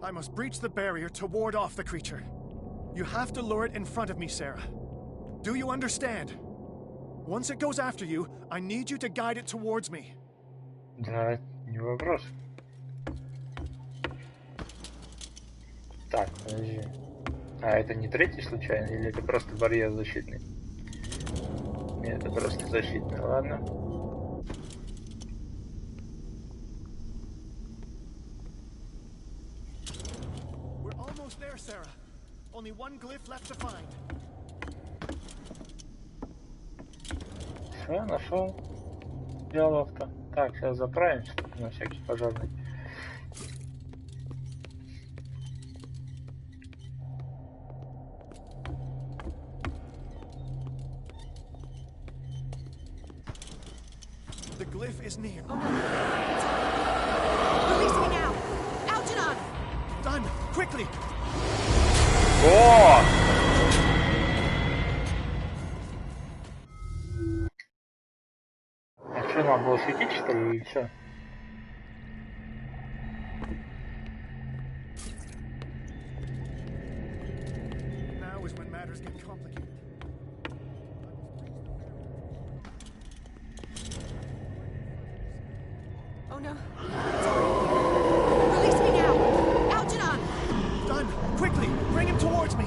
I must breach the barrier to ward off the creature. You have to lure it in front of me, Sarah. Do you understand? Once it goes after you, I need you to guide it towards me. Да, не вопрос. Так, подожди. А это не третий случайно, или это просто барьер защитный? Нет, это просто защитный, ладно. We're almost there, Sarah. Only one glyph left to find. Все, нашел. Делов-то. Так, сейчас заправимся на всякий пожарный. The glyph is near. Release me now! Algernon! Done! Quickly! О! А что, надо было светить, что ли, или что? matters get complicated. Oh no. Release me now! Algernon! Done! Quickly! Bring him towards me!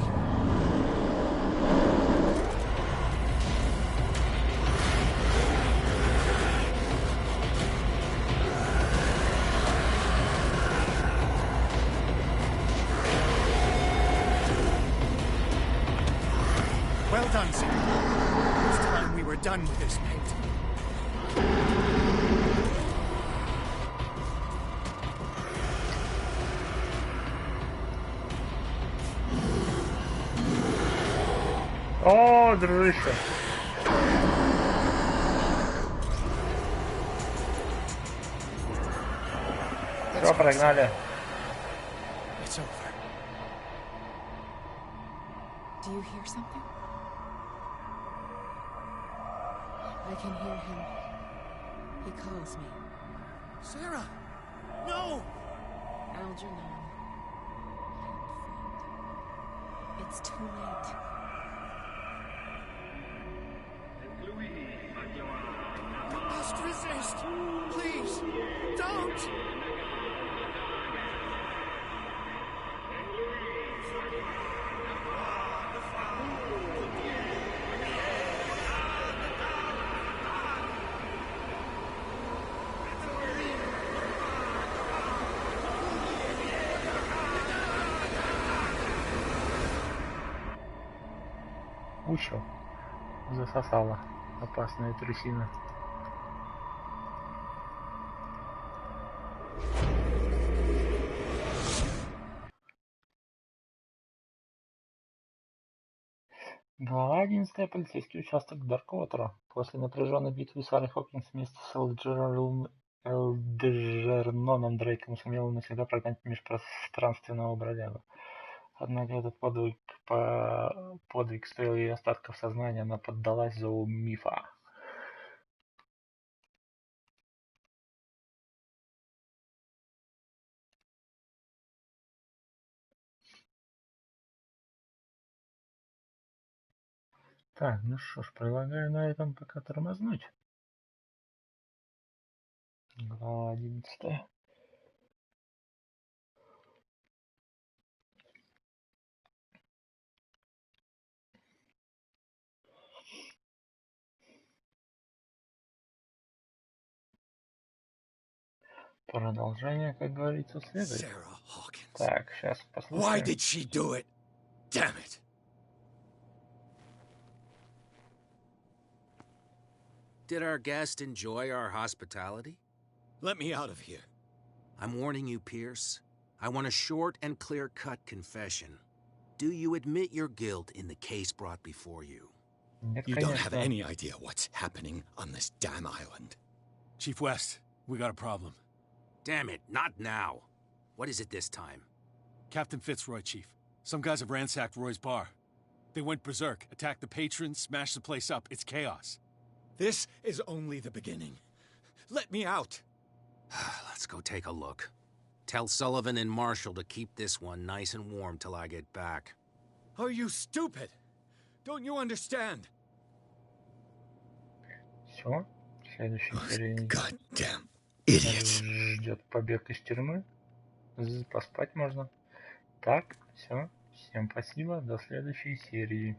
Well done, Sam. It's time we were done with this paint. О, дружище. Все, прогнали. It's over. Do you hear something? I can hear him. He calls me. Sarah! No! Algernon. And friend. It's too late. You must resist! Please! Don't! Учил. Засосала. Опасная трясина. Глава 11. Полицейский участок Дарквотера. После напряженной битвы Сары Хокинс вместе с Элджерноном Дрейком сумела навсегда прогнать межпространственного бродягу. Однако этот подвиг стоил ей остатков сознания, она поддалась зову мифа. Так, ну что ж, предлагаю на этом пока тормознуть. Глава 11. Продолжение, как говорится, следует. Так, сейчас послушаем. Why did she do it? Damn it! Did our guest enjoy our hospitality? Let me out of here. I'm warning you, Pierce. I want a short and clear-cut confession. Do you admit your guilt in the case brought before you? You don't have any idea what's happening on this damn island. Chief West, we got a problem. Damn it, not now. What is it this time? Captain Fitzroy, Chief. Some guys have ransacked Roy's bar. They went berserk, attacked the patrons, smashed the place up. It's chaos. This is only the beginning. Let me out. Let's go take a look. Tell Sullivan and Marshall to keep this one nice and warm till I get back. Are you stupid? Don't you understand? Все. Следующий серии Goddamn idiots. ждет побег из тюрьмы. Поспать можно. Так, все. Всем спасибо. До следующей серии.